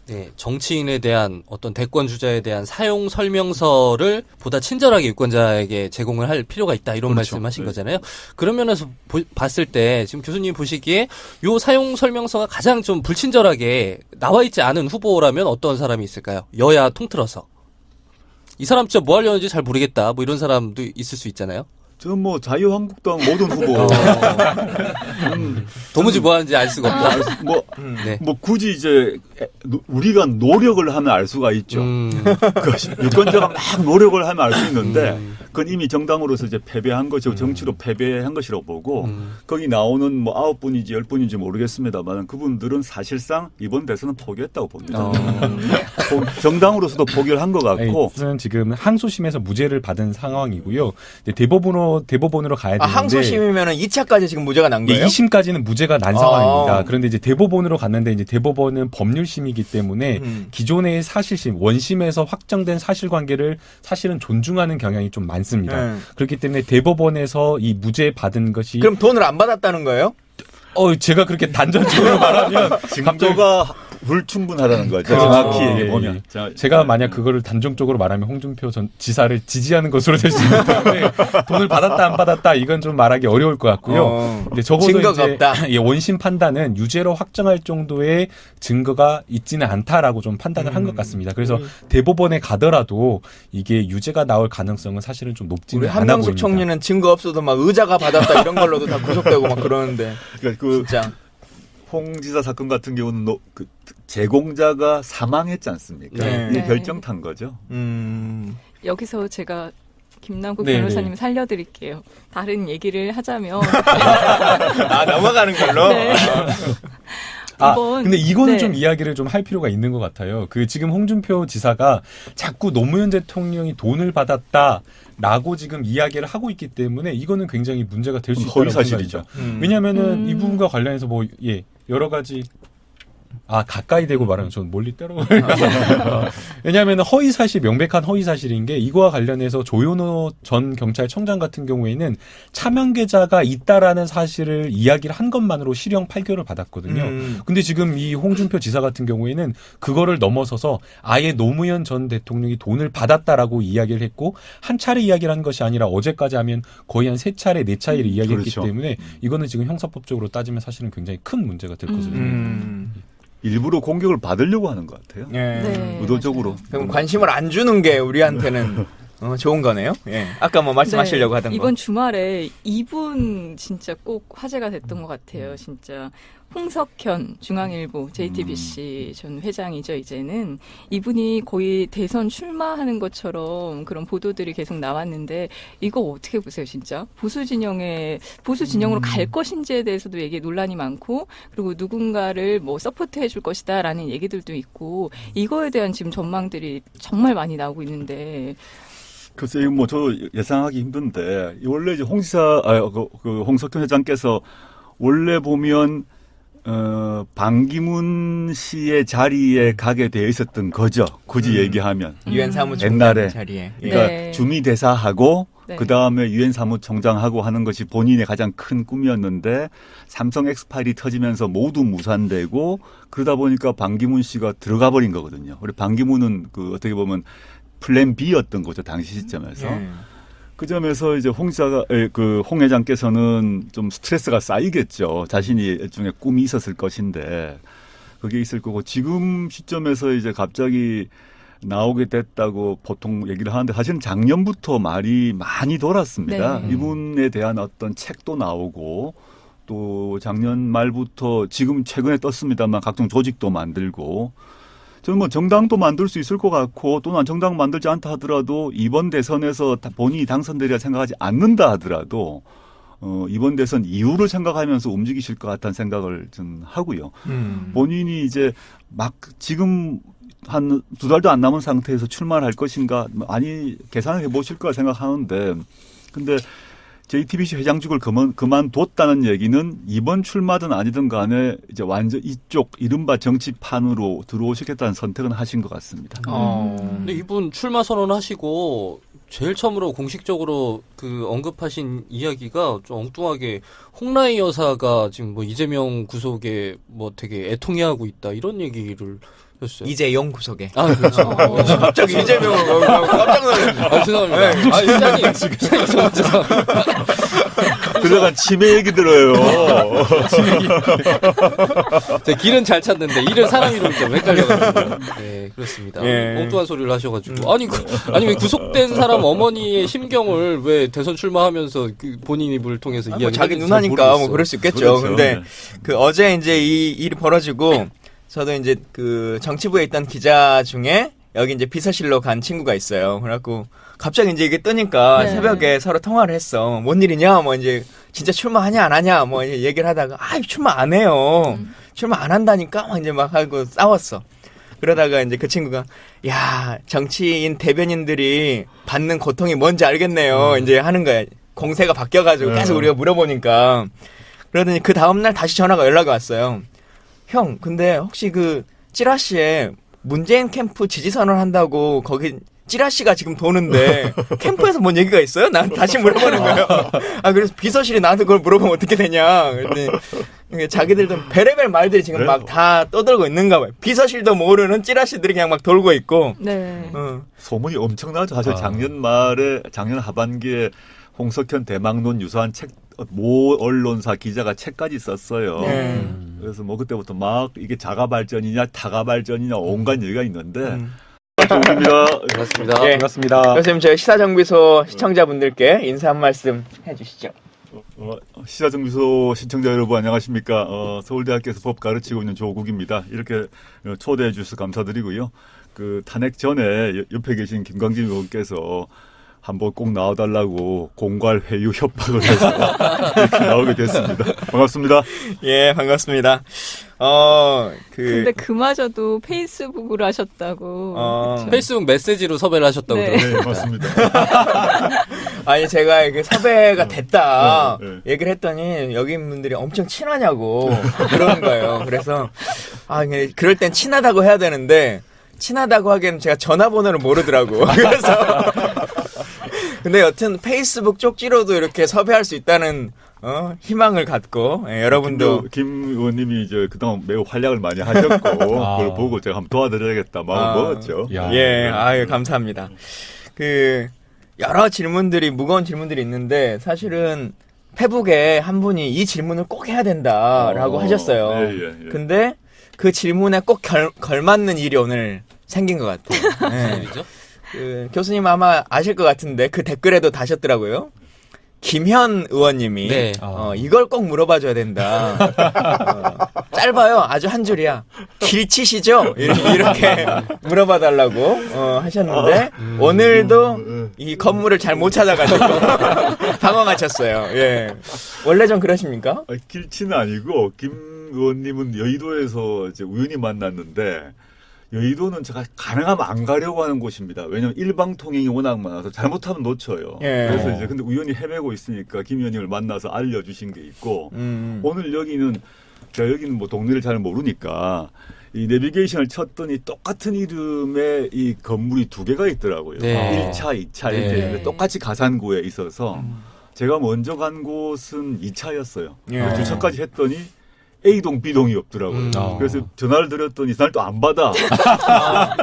네, 정치인에 대한 어떤 대권 주자에 대한 사용 설명서를 보다 친절하게 유권자에게 제공을 할 필요가 있다 이런 그렇죠. 말씀하신 네. 거잖아요. 그런 면에서 봤을 때 지금 교수님 보시기에 요 사용 설명서가 가장 좀 불친절하게 나와 있지 않은 후보라면 어떤 사람이 있을까요? 여야 통틀어서 이 사람 진짜 뭐 하려는지 잘 모르겠다 뭐 이런 사람도 있을 수 있잖아요. 저는 뭐 자유한국당 모든 후보 도무지 뭐 하는지 알 수가 없다. 뭐, 네. 뭐 굳이 이제 우리가 노력을 하면 알 수가 있죠. 그 유권자가 막 노력을 하면 알 수 있는데 그건 이미 정당으로서 이제 패배한 것이고 정치로 패배한 것이라고 보고 거기 나오는 뭐 9분인지 10분인지 모르겠습니다만 그분들은 사실상 이번 대선은 포기했다고 봅니다. 정당으로서도 포기를 한 것 같고. 저는 지금 항소심에서 무죄를 받은 상황이고요. 이제 대법원으로 가야 되는데 항소심이면은 2차까지 지금 무죄가 난 거예요? 2심까지는 무죄가 난 상황입니다. 그런데 이제 대법원으로 갔는데 이제 대법원은 법률심이기 때문에 기존의 사실심, 원심에서 확정된 사실관계를 사실은 존중하는 경향이 좀 많습니다. 그렇기 때문에 대법원에서 이 무죄 받은 것이 그럼 돈을 안 받았다는 거예요? 제가 그렇게 단전적으로 말하면 증거가 불충분하다는 거죠. 그렇죠. 정확히 예, 얘기해 보면. 제가 만약 그거를 단정적으로 말하면 홍준표 전 지사를 지지하는 것으로 될 수 있기 때문에 돈을 받았다 안 받았다 이건 좀 말하기 어려울 것 같고요. 이제 적어도 증거가 이제 없다. 예, 원심 판단은 유죄로 확정할 정도의 증거가 있지는 않다라고 좀 판단을 한 것 같습니다. 그래서 대법원에 가더라도 이게 유죄가 나올 가능성은 사실은 좀 우리 높지는 않아 한명숙 보입니다. 총리는 증거 없어도 막 의자가 받았다 이런 걸로도 다 구속되고 막 그러는데 그러니까 그 진짜 홍 지사 사건 같은 경우는 그 제공자가 사망했지 않습니까? 네. 이게 네. 결정탄 거죠. 여기서 제가 김남국 네, 변호사님 네. 살려드릴게요. 다른 얘기를 하자면 넘어가는 걸로. 네. 근데 이거는 네. 좀 이야기를 좀 할 필요가 있는 것 같아요. 그 지금 홍준표 지사가 자꾸 노무현 대통령이 돈을 받았다라고 지금 이야기를 하고 있기 때문에 이거는 굉장히 문제가 될 수 있다고 허위 사실이죠. 생각합니다. 왜냐하면은 이 부분과 관련해서 여러 가지 가까이 대고 말하면 저는 멀리 때려가요. 왜냐하면 허위사실, 명백한 허위사실인 게 이거와 관련해서 조현호 전 경찰청장 같은 경우에는 차명계좌가 있다라는 사실을 이야기를 한 것만으로 실형 8개월을 받았거든요. 근데 지금 이 홍준표 지사 같은 경우에는 그거를 넘어서서 아예 노무현 전 대통령이 돈을 받았다라고 이야기를 했고 한 차례 이야기를 한 것이 아니라 어제까지 하면 거의 한 3차례, 4차례를 이야기했기 그렇죠. 때문에 이거는 지금 형사법적으로 따지면 사실은 굉장히 큰 문제가 될 것으로 일부러 공격을 받으려고 하는 것 같아요. 네, 의도적으로. 맞아요. 그럼 관심을 안 주는 게 우리한테는 좋은 거네요. 예. 아까 뭐 말씀하시려고 하던 거. 이번 주말에 이분 진짜 꼭 화제가 됐던 것 같아요. 진짜 홍석현 중앙일보 JTBC 전 회장이죠. 이제는 이분이 거의 대선 출마하는 것처럼 그런 보도들이 계속 나왔는데 이거 어떻게 보세요, 진짜? 보수 진영으로 갈 것인지에 대해서도 얘기 논란이 많고 그리고 누군가를 뭐 서포트해 줄 것이다라는 얘기들도 있고 이거에 대한 지금 전망들이 정말 많이 나오고 있는데. 글쎄, 뭐, 저 예상하기 힘든데, 원래 이제 홍석현 회장께서 원래 보면, 반기문 씨의 자리에 가게 돼 있었던 거죠. 굳이 얘기하면. 유엔 사무총장 옛날에. 자리에. 그러니까 네. 주미대사하고, 네. 그 다음에 유엔 사무총장하고 하는 것이 본인의 가장 큰 꿈이었는데, 삼성 엑스파일이 터지면서 모두 무산되고, 그러다 보니까 반기문 씨가 들어가 버린 거거든요. 우리 반기문은 어떻게 보면, 플랜 B였던 거죠, 당시 시점에서. 그 점에서 이제 홍 회장께서는 좀 스트레스가 쌓이겠죠. 자신이 일종의 꿈이 있었을 것인데, 그게 있을 거고, 지금 시점에서 이제 갑자기 나오게 됐다고 보통 얘기를 하는데, 사실은 작년부터 말이 많이 돌았습니다. 네. 이분에 대한 어떤 책도 나오고, 또 작년 말부터 지금 최근에 떴습니다만 각종 조직도 만들고, 저는 뭐 정당도 만들 수 있을 것 같고 또는 정당 만들지 않다 하더라도 이번 대선에서 본인이 당선되리라 생각하지 않는다 하더라도 이번 대선 이후를 생각하면서 움직이실 것 같다는 생각을 좀 하고요. 본인이 이제 막 지금 한 2달도 안 남은 상태에서 출마를 할 것인가 많이 계산을 해보실 거라 생각하는데, 근데 JTBC 회장직을 그만뒀다는 얘기는 이번 출마든 아니든 간에 이제 완전 이쪽 이른바 정치판으로 들어오시겠다는 선택은 하신 것 같습니다. 근데 이분 출마 선언하시고 제일 처음으로 공식적으로 그 언급하신 이야기가 좀 엉뚱하게 홍라희 여사가 지금 뭐 이재명 구속에 뭐 되게 애통해하고 있다 이런 얘기를 했어요. 이재용 구속에. 아 그렇죠. 갑자기 이재명을 깜짝 놀랐네. 아 죄송합니다. 아 시장님 죄송합니다. 그러다가 치매 얘기 들어요. 제 길은 잘 찾는데 일은 사람 이름 좀 헷갈려가지고. 네 그렇습니다. 예. 엉뚱한 소리를 하셔가지고 아니 왜 구속된 사람 어머니의 심경을 왜 대선 출마하면서 그 본인 입을 통해서 뭐 이야기 자기 누나니까 뭐 그럴 수 있겠죠. 그렇죠. 근데 네. 그 어제 이제 이 일이 벌어지고 저도 이제 그 정치부에 있던 기자 중에 여기 이제 비서실로 간 친구가 있어요. 그래갖고 갑자기 이제 이게 뜨니까 네. 새벽에 서로 통화를 했어. 뭔 일이냐? 뭐 이제 진짜 출마하냐 안 하냐? 뭐 이제 얘기를 하다가 출마 안 해요. 출마 안 한다니까 막 이제 막 하고 싸웠어. 그러다가 이제 그 친구가 야 정치인 대변인들이 받는 고통이 뭔지 알겠네요. 이제 하는 거야. 공세가 바뀌어가지고 계속 우리가 물어보니까 그러더니 그 다음날 다시 전화가 연락이 왔어요. 형, 근데 혹시 그 찌라시에 문재인 캠프 지지선언 한다고 거기 찌라시가 지금 도는데 캠프에서 뭔 얘기가 있어요? 난 다시 물어보는 거예요. 그래서 비서실이 나한테 그걸 물어보면 어떻게 되냐. 그랬더니 자기들도 별의별 말들이 지금 막 다 떠들고 있는가 봐요. 비서실도 모르는 찌라시들이 그냥 막 돌고 있고. 네. 소문이 엄청나죠. 사실 작년 하반기에 홍석현 대망론 유사한 책, 모 언론사 기자가 책까지 썼어요. 네. 그래서 뭐 그때부터 막 이게 자가 발전이냐 타가 발전이냐 온갖 얘기가 있는데 조국입니다. 반갑습니다. 예. 반갑습니다. 교수님 저희 시사정비소 시청자분들께 인사 한 말씀 해주시죠. 시사정비소 시청자 여러분 안녕하십니까. 서울대학교에서 법 가르치고 있는 조국입니다. 이렇게 초대해 주셔서 감사드리고요. 그 탄핵 전에 옆에 계신 김광진 의원께서 한번 꼭 나와달라고 공갈 회유 협박을 해서 이렇게 나오게 됐습니다. 반갑습니다. 예, 반갑습니다. 근데 그마저도 페이스북으로 하셨다고. 그쵸? 페이스북 메시지로 섭외를 하셨다고 네. 들었습니다. 네, 맞습니다. 아니 제가 이게 섭외가 됐다 네. 얘기를 했더니 여기 분들이 엄청 친하냐고 그러는 거예요. 그래서 그럴 땐 친하다고 해야 되는데 친하다고 하기에는 제가 전화번호를 모르더라고. 그래서 근데 여튼 페이스북 쪽지로도 이렇게 섭외할 수 있다는 희망을 갖고 여러분도 김 의원님이 이제 그동안 매우 활약을 많이 하셨고 그걸 보고 제가 한번 도와드려야겠다 마음을 먹었죠. 예, 아유 감사합니다. 그 여러 질문들이 무거운 질문들이 있는데 사실은 페북에 한 분이 이 질문을 꼭 해야 된다라고 하셨어요. 예. 근데 그 질문에 꼭 걸맞는 일이 오늘 생긴 것 같아요. 네. 일이죠? 그 교수님 아마 아실 것 같은데 그 댓글에도 다셨더라고요. 김현 의원님이 네. 이걸 꼭 물어봐줘야 된다. 짧아요. 아주 한 줄이야. 길치시죠? 이렇게 물어봐달라고 하셨는데 오늘도 이 건물을 잘 못 찾아가지고 당황하셨어요. 예. 원래 좀 그러십니까? 길치는 아니고 김 의원님은 여의도에서 이제 우연히 만났는데 여의도는 제가 가능하면 안 가려고 하는 곳입니다. 왜냐하면 일방 통행이 워낙 많아서 잘못하면 놓쳐요. 예. 그래서 이제 근데 우연히 헤매고 있으니까 김 의원님을 만나서 알려주신 게 있고 오늘 여기는 제가 여기는 뭐 동네를 잘 모르니까 이 내비게이션을 쳤더니 똑같은 이름의 이 건물이 2개가 있더라고요. 네. 1차, 2차 이렇게 네. 있는데 똑같이 가산구에 있어서 제가 먼저 간 곳은 2차였어요. 예. 주차까지 했더니 A동, B동이 없더라고요. 그래서 전화를 드렸더니 전화를 또 안 받아.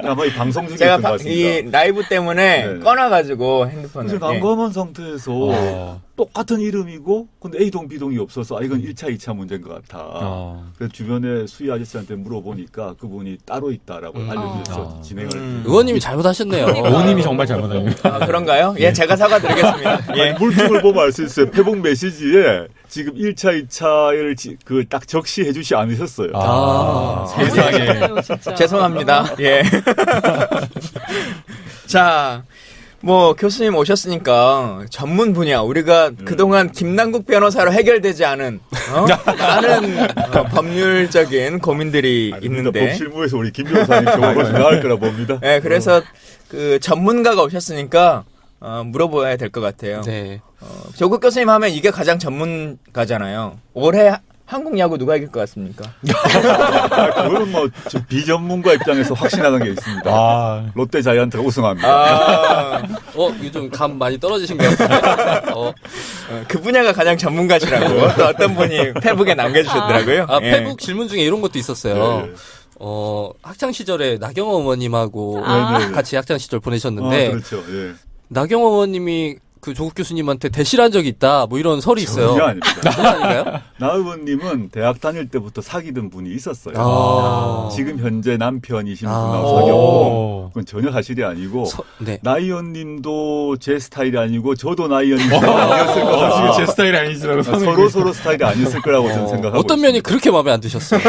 아마 이 방송 중에 제가 있던 것 같습니다. 이 라이브 때문에 네. 꺼놔가지고 핸드폰을. 그래서 난감한 상태에서 똑같은 이름이고 근데 A동, B동이 없어서 이건 1차, 2차 문제인 것 같아. 그래서 주변에 수희 아저씨한테 물어보니까 그분이 따로 있다라고 알려주셔서 진행을. 의원님이 잘못하셨네요. 의원님이 정말 잘못하네요. 그런가요? 예, 제가 사과드리겠습니다. 예. 물품을 보면 알 수 있어요. 페북 메시지에 지금 1차, 2차를 그 딱 적시해 주시 않으셨어요. 세상에. 진짜. 죄송합니다. 예. 자, 뭐 교수님 오셨으니까 전문 분야 우리가 그동안 김남국 변호사로 해결되지 않은 많은 법률적인 고민들이 있는데 법실무에서 우리 김 변호사님 조언을 나을 거라 봅니다. 네, 그래서 그 전문가가 오셨으니까 물어봐야 될 것 같아요. 네. 조국 교수님 하면 이게 가장 전문가잖아요. 올해 한국 야구 누가 이길 것 같습니까? 그거는 뭐 비전문가 입장에서 확신하는 게 있습니다. 아, 롯데 자이언트가 우승합니다. 요즘 감 많이 떨어지신 것 같은데. 그 분야가 가장 전문가시라고 또 어떤 분이 페북에 남겨주셨더라고요. 예. 페북 질문 중에 이런 것도 있었어요. 네. 학창 시절에 나경원 어머님하고 네. 같이 학창 시절 보내셨는데 그렇죠. 예. 나경원 어머님이 그 조국 교수님한테 대실한 적이 있다. 뭐 이런 설이 있어요. 전혀 아닙니다. 그건 아닌가요? 나 의원님은 대학 다닐 때부터 사귀던 분이 있었어요. 아. 지금 현재 남편이신 아. 분하고 오. 사귀었고 그건 전혀 사실이 아니고 네. 나 의원님도 제 스타일이 아니고 저도 나 의원님 스타일이 아니었을 것 같아요. 제 스타일이 아니시라고 서로 스타일이 아니었을 거라고 저는 생각하고 어떤 있습니다. 면이 그렇게 마음에 안 드셨어요?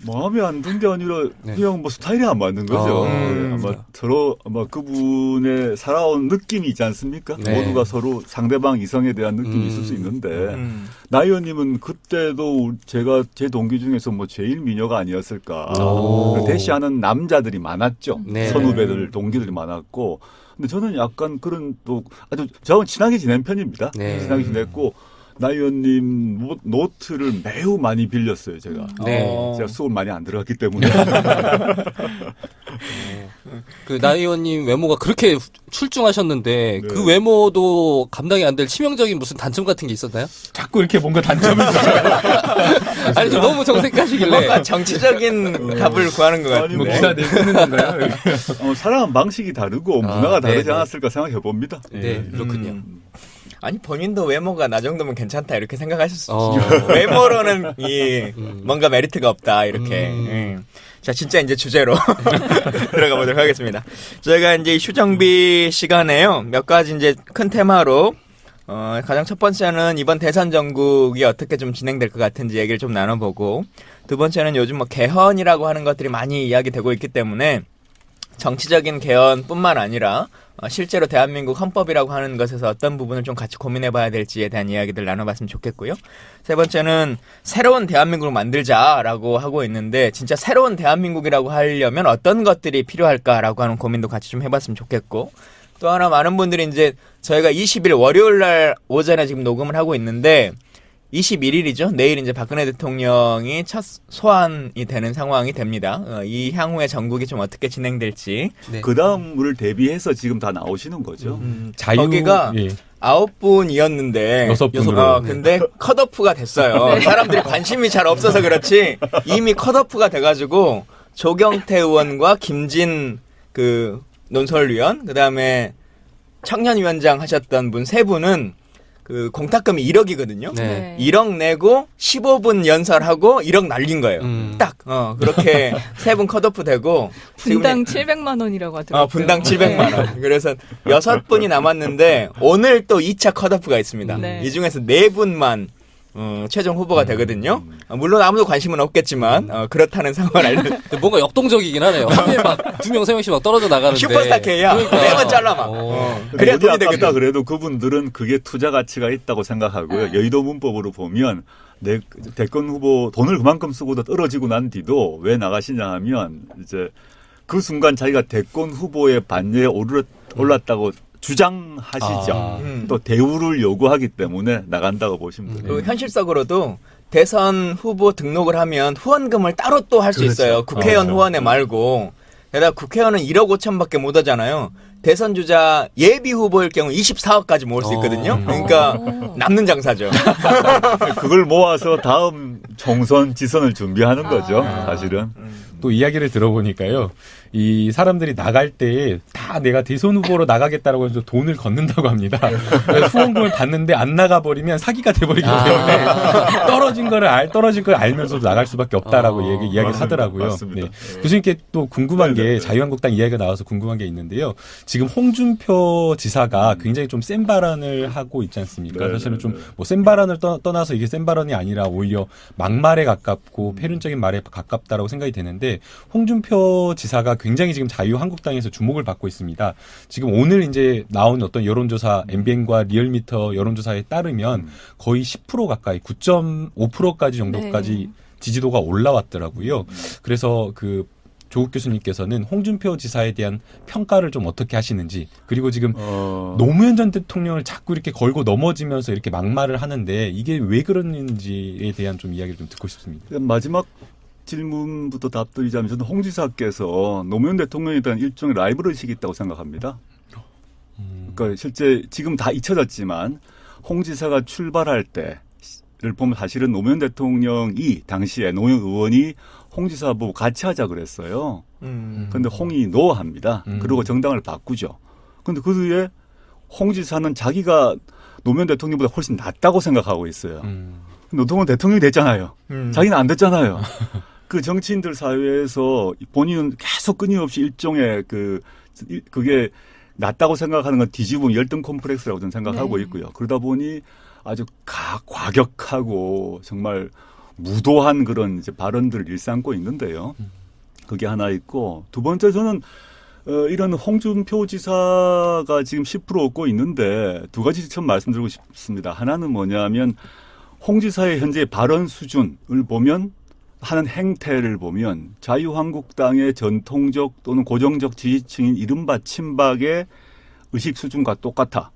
마음에 안 든 게 아니라 네. 그냥 뭐 스타일이 안 맞는 거죠. 아. 아마 서로 아마 그분의 살아온 느낌이 있지 않습니까? 네. 모두가 서로 상대방 이성에 대한 느낌이 있을 수 있는데 나 의원님은 그때도 제가 제 동기 중에서 뭐 제일 미녀가 아니었을까. 오. 대시하는 남자들이 많았죠. 네. 선후배들 동기들이 많았고. 근데 저는 약간 그런 또 아주 저하고 친하게 지낸 편입니다. 네. 친하게 지냈고 나 의원님 노트를 매우 많이 빌렸어요. 제가. 네. 제가 수업 많이 안 들어갔기 때문에. 그 나 의원님 외모가 그렇게 출중하셨는데 네. 그 외모도 감당이 안 될 치명적인 무슨 단점 같은 게 있었나요? 자꾸 이렇게 뭔가 단점을 아니 너무 정색하시길래 뭔가 정치적인 답을 구하는 것 아니, 뭐 같은데. 기사 내쓰는 건가요? 살아가는 방식이 다르고 문화가 다르지 네네. 않았을까 생각해 봅니다. 네 그렇군요. 아니 본인도 외모가 나 정도면 괜찮다 이렇게 생각하실 수 어. 있죠. 외모로는 이 뭔가 메리트가 없다 이렇게. 자 진짜 이제 주제로 들어가 보도록 하겠습니다. 저희가 이제 휴정비 시간에요 몇 가지 이제 큰 테마로 가장 첫 번째는 이번 대선 전국이 어떻게 좀 진행될 것 같은지 얘기를 좀 나눠보고 두 번째는 요즘 뭐 개헌이라고 하는 것들이 많이 이야기되고 있기 때문에 정치적인 개헌뿐만 아니라 실제로 대한민국 헌법이라고 하는 것에서 어떤 부분을 좀 같이 고민해봐야 될지에 대한 이야기들 나눠봤으면 좋겠고요. 세 번째는 새로운 대한민국을 만들자라고 하고 있는데 진짜 새로운 대한민국이라고 하려면 어떤 것들이 필요할까라고 하는 고민도 같이 좀 해봤으면 좋겠고 또 하나 많은 분들이 이제 저희가 20일 월요일 날 오전에 지금 녹음을 하고 있는데 21일이죠. 내일 이제 박근혜 대통령이 첫 소환이 되는 상황이 됩니다. 이 향후에 전국이 좀 어떻게 진행될지. 네. 그 다음을 대비해서 지금 다 나오시는 거죠. 자유 거기가 예. 9분이었는데 6분으로. 근데 컷오프가 됐어요. 사람들이 관심이 잘 없어서 그렇지 이미 컷오프가 돼가지고 조경태 의원과 김진 그 논설위원 그다음에 청년위원장 하셨던 분 세 분은 그 공탁금이 1억이거든요. 네. 1억 내고 15분 연설하고 1억 날린 거예요. 딱 그렇게 세 분 컷오프 되고 분당 700만 원이라고 하더라고요. 분당 700만 원. 그래서 6분이 남았는데 오늘 또 2차 컷오프가 있습니다. 네. 이 중에서 4분만 최종 후보가 되거든요. 물론 아무도 관심은 없겠지만 그렇다는 상황을 알려. 근데 뭔가 역동적이긴 하네요. 한 명에 막 2명, 3명씩 막 떨어져 나가는데. 슈퍼스타 K야. 그러니까. 매번 잘라막. 그래야 어디 돈이 아깝다 되거든. 그래도 그분들은 그게 투자 가치가 있다고 생각하고요. 여의도 문법으로 보면 내 대권 후보 돈을 그만큼 쓰고도 떨어지고 난 뒤도 왜 나가시냐 하면 이제 그 순간 자기가 대권 후보의 반열에 올랐다고 주장하시죠. 또 대우를 요구하기 때문에 나간다고 보시면 돼요. 그리고 현실적으로도 대선 후보 등록을 하면 후원금을 따로 또 할 수 그렇죠. 있어요. 국회의원 그렇죠. 후원회 말고. 게다가 국회의원은 1억 5천밖에 못 하잖아요. 대선 주자 예비 후보일 경우 24억까지 모을 수 있거든요. 그러니까 남는 장사죠. 그걸 모아서 다음 총선 지선을 준비하는 거죠. 사실은. 또 이야기를 들어보니까요. 이 사람들이 나갈 때 다 내가 대선 후보로 나가겠다라고 해서 돈을 걷는다고 합니다. 그래서 후원금을 받는데 안 나가버리면 사기가 돼버리기 때문에 떨어진 걸 알면서도 나갈 수밖에 없다라고 이야기를 맞습니다. 하더라고요. 맞습니다. 네. 교수님께 또 궁금한 게 자유한국당 이야기가 나와서 궁금한 게 있는데요. 지금 홍준표 지사가 굉장히 좀 센 발언을 하고 있지 않습니까? 네, 사실은 네, 좀 네. 뭐 센 발언을 떠나서 이게 센 발언이 아니라 오히려 막말에 가깝고 패륜적인 말에 가깝다라고 생각이 되는데 있는데 홍준표 지사가 굉장히 지금 자유한국당에서 주목을 받고 있습니다. 지금 오늘 이제 나온 어떤 여론조사 MBN과 리얼미터 여론조사에 따르면 거의 10% 가까이 9.5%까지 정도까지 네. 지지도가 올라왔더라고요. 그래서 그 조국 교수님께서는 홍준표 지사에 대한 평가를 좀 어떻게 하시는지, 그리고 지금 노무현 전 대통령을 자꾸 이렇게 걸고 넘어지면서 이렇게 막말을 하는데 이게 왜 그러는지에 대한 좀 이야기를 좀 듣고 싶습니다. 마지막 질문부터 답드리자면 저는 홍 지사께서 노무현 대통령에 대한 일종의 라이벌 의식이 있다고 생각합니다. 그러니까 실제 지금 다 잊혀졌지만 홍 지사가 출발할 때를 보면 사실은 노무현 대통령이 당시에 노무현 의원이 홍 지사 보고 같이 하자 그랬어요. 그런데 홍이 노합니다. 그리고 정당을 바꾸죠. 그런데 그 뒤에 홍 지사는 자기가 노무현 대통령보다 훨씬 낫다고 생각하고 있어요. 노무현 대통령이 됐잖아요. 자기는 안 됐잖아요. 그 정치인들 사회에서 본인은 계속 끊임없이 일종의 그게 낫다고 생각하는 건 뒤집은 열등 콤플렉스라고 저는 생각하고 네. 있고요. 그러다 보니 아주 과격하고 정말 무도한 그런 이제 발언들을 일삼고 있는데요. 그게 하나 있고, 두 번째 저는 이런 홍준표 지사가 지금 10% 얻고 있는데 두 가지 좀 말씀드리고 싶습니다. 하나는 뭐냐면 홍 지사의 현재 발언 수준을 보면, 하는 행태를 보면 자유한국당의 전통적 또는 고정적 지지층인 이른바 친박의 의식 수준과 똑같아.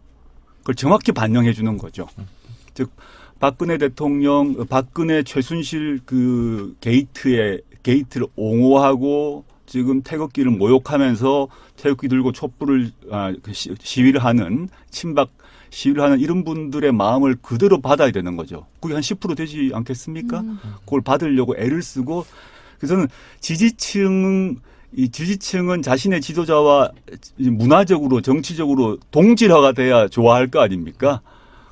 그걸 정확히 반영해 주는 거죠. 즉 박근혜 대통령, 박근혜 최순실 그 게이트를 옹호하고 지금 태극기를 모욕하면서 태극기 들고 촛불을 시위를 하는 친박 시위를 하는 이런 분들의 마음을 그대로 받아야 되는 거죠. 그게 한 10% 되지 않겠습니까? 그걸 받으려고 애를 쓰고, 그래서 지지층은 자신의 지도자와 문화적으로 정치적으로 동질화가 돼야 좋아할 거 아닙니까?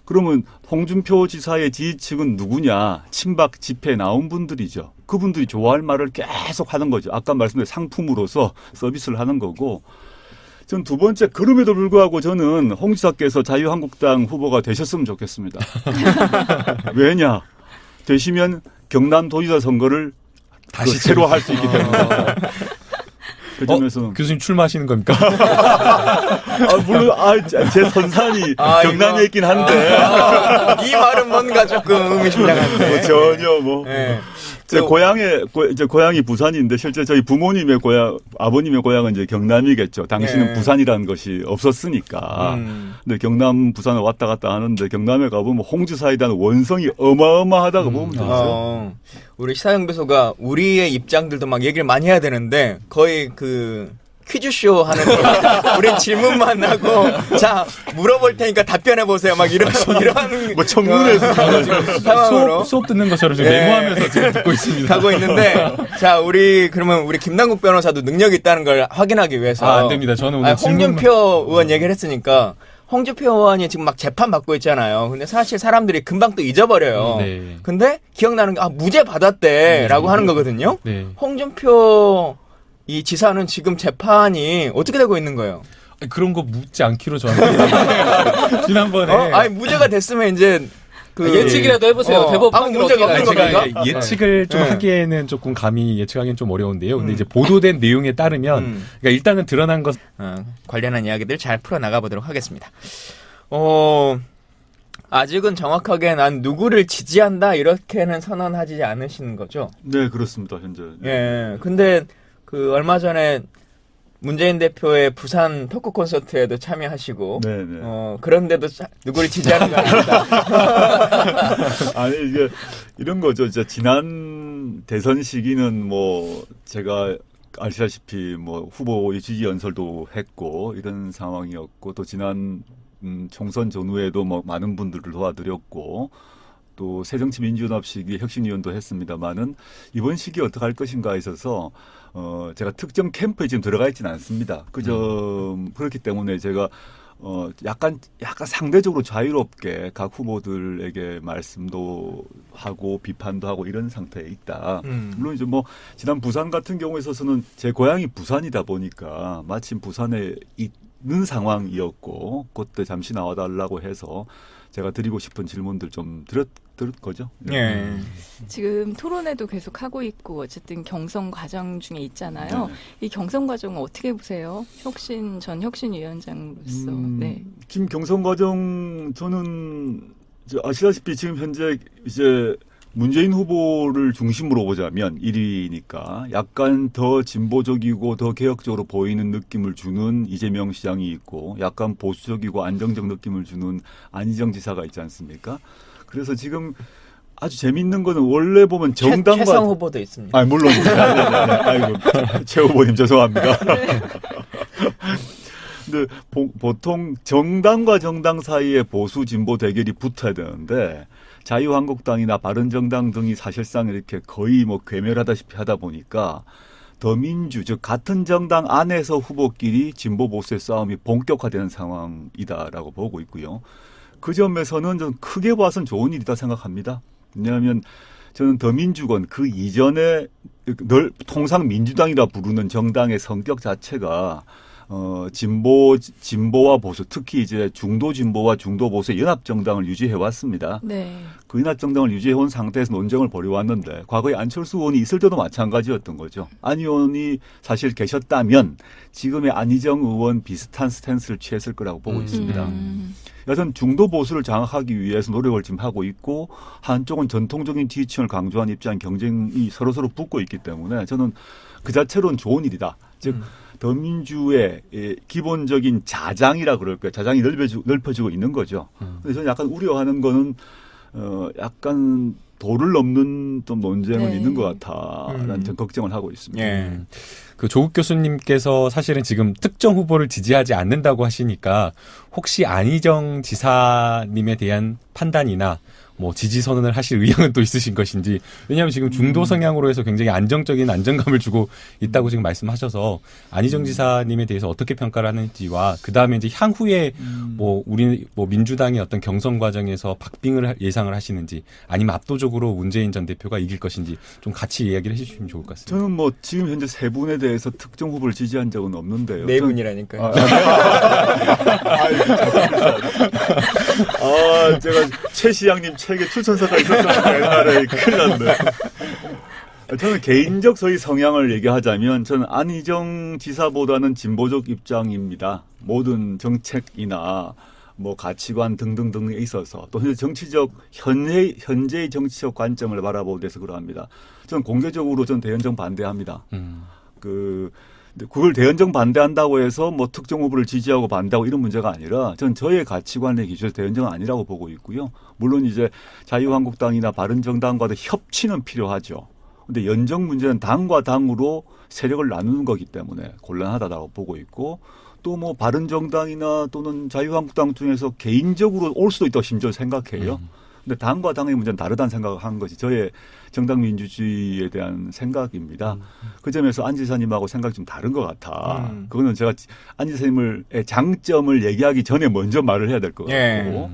그러면 홍준표 지사의 지지층은 누구냐? 친박 집회에 나온 분들이죠. 그분들이 좋아할 말을 계속 하는 거죠. 아까 말씀드린 상품으로서 서비스를 하는 거고. 전 두 번째, 그럼에도 불구하고 저는 홍 지사께서 자유한국당 후보가 되셨으면 좋겠습니다. 왜냐? 되시면 경남도지사 선거를 다시 새로 할 수 있기 때문에. 그 점에서는 교수님 출마하시는 겁니까? 물론 제 선산이 경남에 있긴 한데 이 말은 뭔가 조금 의미심장한데. 전혀 뭐. 네. 제 고향이 부산인데 실제 저희 부모님의 고향, 아버님의 고향은 이제 경남이겠죠. 당시는 네. 부산이라는 것이 없었으니까. 근데 경남, 부산을 왔다 갔다 하는데 경남에 가보면 홍 지사에 대한 원성이 어마어마하다고 보면 되죠. 우리 시사연구소가 우리의 입장들도 막 얘기를 많이 해야 되는데 거의 그 퀴즈쇼 하는 우린 질문만 하고 자 물어볼 테니까 답변해 보세요 막 이런 뭐 청문회에서 상황으로 수업 듣는 것처럼 지금 네. 메모하면서 지금 듣고 있습니다. 가고 있는데 자 그러면 우리 김남국 변호사도 능력이 있다는 걸 확인하기 위해서 안 됩니다. 저는 오늘 홍준표 의원 얘기를 했으니까 홍준표 의원이 지금 막 재판 받고 있잖아요. 근데 사실 사람들이 금방 또 잊어버려요. 네. 근데 기억나는 게 무죄 받았대라고 하는 거거든요. 네. 홍준표 이 지사는 지금 재판이 어떻게 되고 있는 거예요? 그런 거 묻지 않기로 저는 지난번에 무죄가 됐으면 이제 예측이라도 해보세요. 대법 아무 문제가 없는 제가 겁니까? 예측을 좀 네. 하기에는 조금 감히 예측하기는 좀 어려운데요. 근데 이제 보도된 내용에 따르면 그러니까 일단은 드러난 것 관련한 이야기들 잘 풀어 나가 보도록 하겠습니다. 아직은 정확하게 난 누구를 지지한다 이렇게는 선언하지 않으시는 거죠? 네, 그렇습니다. 현재. 예. 근데 그 얼마 전에 문재인 대표의 부산 토크 콘서트에도 참여하시고 네네. 그런데도 누구를 지지하는 거 아닙니다. 아니 이게 이런 거죠. 이제 지난 대선 시기는 뭐 제가 아시다시피 뭐 후보의 지지 연설도 했고 이런 상황이었고 또 지난 총선 전후에도 뭐 많은 분들을 도와드렸고 또 새정치민주연합 시기 혁신위원도 했습니다만은 이번 시기에 어떻게 할 것인가에 있어서 제가 특정 캠프에 지금 들어가 있지는 않습니다. 그렇기 때문에 제가 약간 상대적으로 자유롭게 각 후보들에게 말씀도 하고 비판도 하고 이런 상태에 있다. 물론 이제 뭐 지난 부산 같은 경우에 있어서는 제 고향이 부산이다 보니까 마침 부산에 있는 상황이었고 그때 잠시 나와달라고 해서 제가 드리고 싶은 질문들 좀 들을 거죠. 예. 지금 토론회도 계속 하고 있고 어쨌든 경선 과정 중에 있잖아요. 네. 이 경선 과정은 어떻게 보세요? 전 혁신위원장으로서. 네. 지금 경선 과정 저는 이제 아시다시피 지금 현재 이제 문재인 후보를 중심으로 보자면 1위니까 약간 더 진보적이고 더 개혁적으로 보이는 느낌을 주는 이재명 시장이 있고 약간 보수적이고 안정적 느낌을 주는 안희정 지사가 있지 않습니까? 그래서 지금 아주 재밌는 거는 원래 보면 정당과 최성 후보도 있습니다. 아 물론 아이고 최 후보님 죄송합니다. 근데 보통 정당과 정당 사이에 보수 진보 대결이 붙어야 되는데 자유한국당이나 바른정당 등이 사실상 이렇게 거의 뭐 괴멸하다시피 하다 보니까 더민주 즉 같은 정당 안에서 후보끼리 진보 보수의 싸움이 본격화되는 상황이다라고 보고 있고요. 그 점에서는 좀 크게 봐서는 좋은 일이다 생각합니다. 왜냐하면 저는 더민주건 그 이전에 통상 민주당이라 부르는 정당의 성격 자체가 진보와 보수, 특히 이제 중도 진보와 중도 보수의 연합 정당을 유지해 왔습니다. 네. 그 연합 정당을 유지해 온 상태에서 논쟁을 벌여왔는데 과거에 안철수 의원이 있을 때도 마찬가지였던 거죠. 안 의원이 사실 계셨다면 지금의 안희정 의원 비슷한 스탠스를 취했을 거라고 보고 있습니다. 여튼 중도 보수를 장악하기 위해서 노력을 지금 하고 있고 한쪽은 전통적인 지지층을 강조한 입장 경쟁이 서로서로 붙고 있기 때문에 저는 그 자체로는 좋은 일이다. 즉 더민주의 기본적인 자장이라 그럴까요? 자장이 넓혀지고 있는 거죠. 근데 저는 약간 우려하는 거는 약간 도를 넘는 좀 논쟁은 네. 있는 것 같다라는 좀 걱정을 하고 있습니다. 예. 그 조국 교수님께서 사실은 지금 특정 후보를 지지하지 않는다고 하시니까 혹시 안희정 지사님에 대한 판단이나 뭐 지지 선언을 하실 의향은 또 있으신 것인지. 왜냐하면 지금 중도 성향으로 해서 굉장히 안정적인 안정감을 주고 있다고 지금 말씀하셔서 안희정 지사님에 대해서 어떻게 평가를 하는지와 그 다음에 이제 향후에 뭐 우리 뭐 민주당의 어떤 경선 과정에서 박빙을 예상을 하시는지 아니면 압도적으로 문재인 전 대표가 이길 것인지 좀 같이 이야기를 해주시면 좋을 것 같습니다. 저는 뭐 지금 현재 세 분에 대해서 특정 후보를 지지한 적은 없는데요. 네 분이라니까요. 제가 최 시장님 책에 추천서가 있었잖아요. 옛날에 큰일 났네. 저는 개인적 소위 성향을 얘기하자면 저는 안희정 지사보다는 진보적 입장입니다. 모든 정책이나 뭐 가치관 등등등에 있어서 또 정치적 현재의 정치적 관점을 바라보는 데서 그러합니다. 저는 공개적으로 전 대연정 반대합니다. 그걸 대연정 반대한다고 해서 뭐 특정 후보를 지지하고 반대하고 이런 문제가 아니라 전 저의 가치관의 기준에서 대연정은 아니라고 보고 있고요. 물론 이제 자유한국당이나 바른정당과도 협치는 필요하죠. 근데 연정 문제는 당과 당으로 세력을 나누는 거기 때문에 곤란하다고 보고 있고 또 뭐 바른정당이나 또는 자유한국당 중에서 개인적으로 올 수도 있다고 심지어 생각해요. 근데 당과 당의 문제는 다르다는 생각을 한 것이 저의 정당 민주주의에 대한 생각입니다. 그 점에서 안 지사님하고 생각이 좀 다른 것 같아. 그거는 제가 안 지사님의 장점을 얘기하기 전에 먼저 말을 해야 될 것 같고. 예.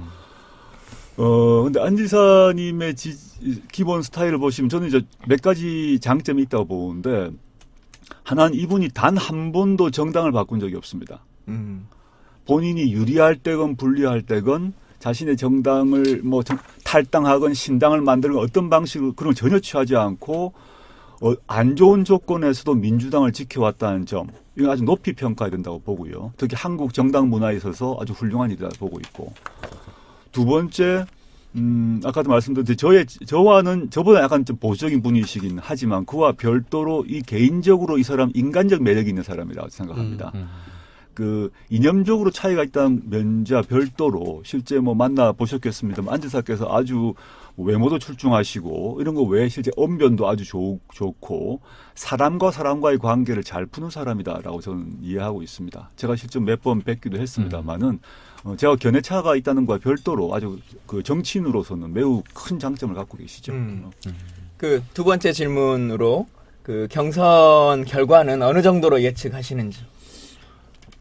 근데 안 지사님의 기본 스타일을 보시면 저는 이제 몇 가지 장점이 있다고 보는데 하나는 이분이 단 한 번도 정당을 바꾼 적이 없습니다. 본인이 유리할 때건 불리할 때건 자신의 정당을 뭐 탈당하건 신당을 만들건 어떤 방식으로 그런 걸 전혀 취하지 않고 안 좋은 조건에서도 민주당을 지켜왔다는 점 이거 아주 높이 평가해야 된다고 보고요. 특히 한국 정당 문화에 있어서 아주 훌륭한 일이라고 보고 있고 두 번째 아까도 말씀드렸듯이 저와는 저보다 약간 좀 보수적인 분이시긴 하지만 그와 별도로 이 개인적으로 이 사람 인간적 매력이 있는 사람이라고 생각합니다. 그 이념적으로 차이가 있다는 면과 별도로 실제 뭐 만나 보셨겠습니다만 안 지사께서 아주 외모도 출중하시고 이런 거 외에 실제 언변도 아주 좋고 사람과 사람과의 관계를 잘 푸는 사람이다라고 저는 이해하고 있습니다. 제가 실제 몇 번 뵙기도 했습니다만은 제가 견해차가 있다는 것과 별도로 아주 그 정치인으로서는 매우 큰 장점을 갖고 계시죠. 그 두 번째 질문으로 그 경선 결과는 어느 정도로 예측하시는지.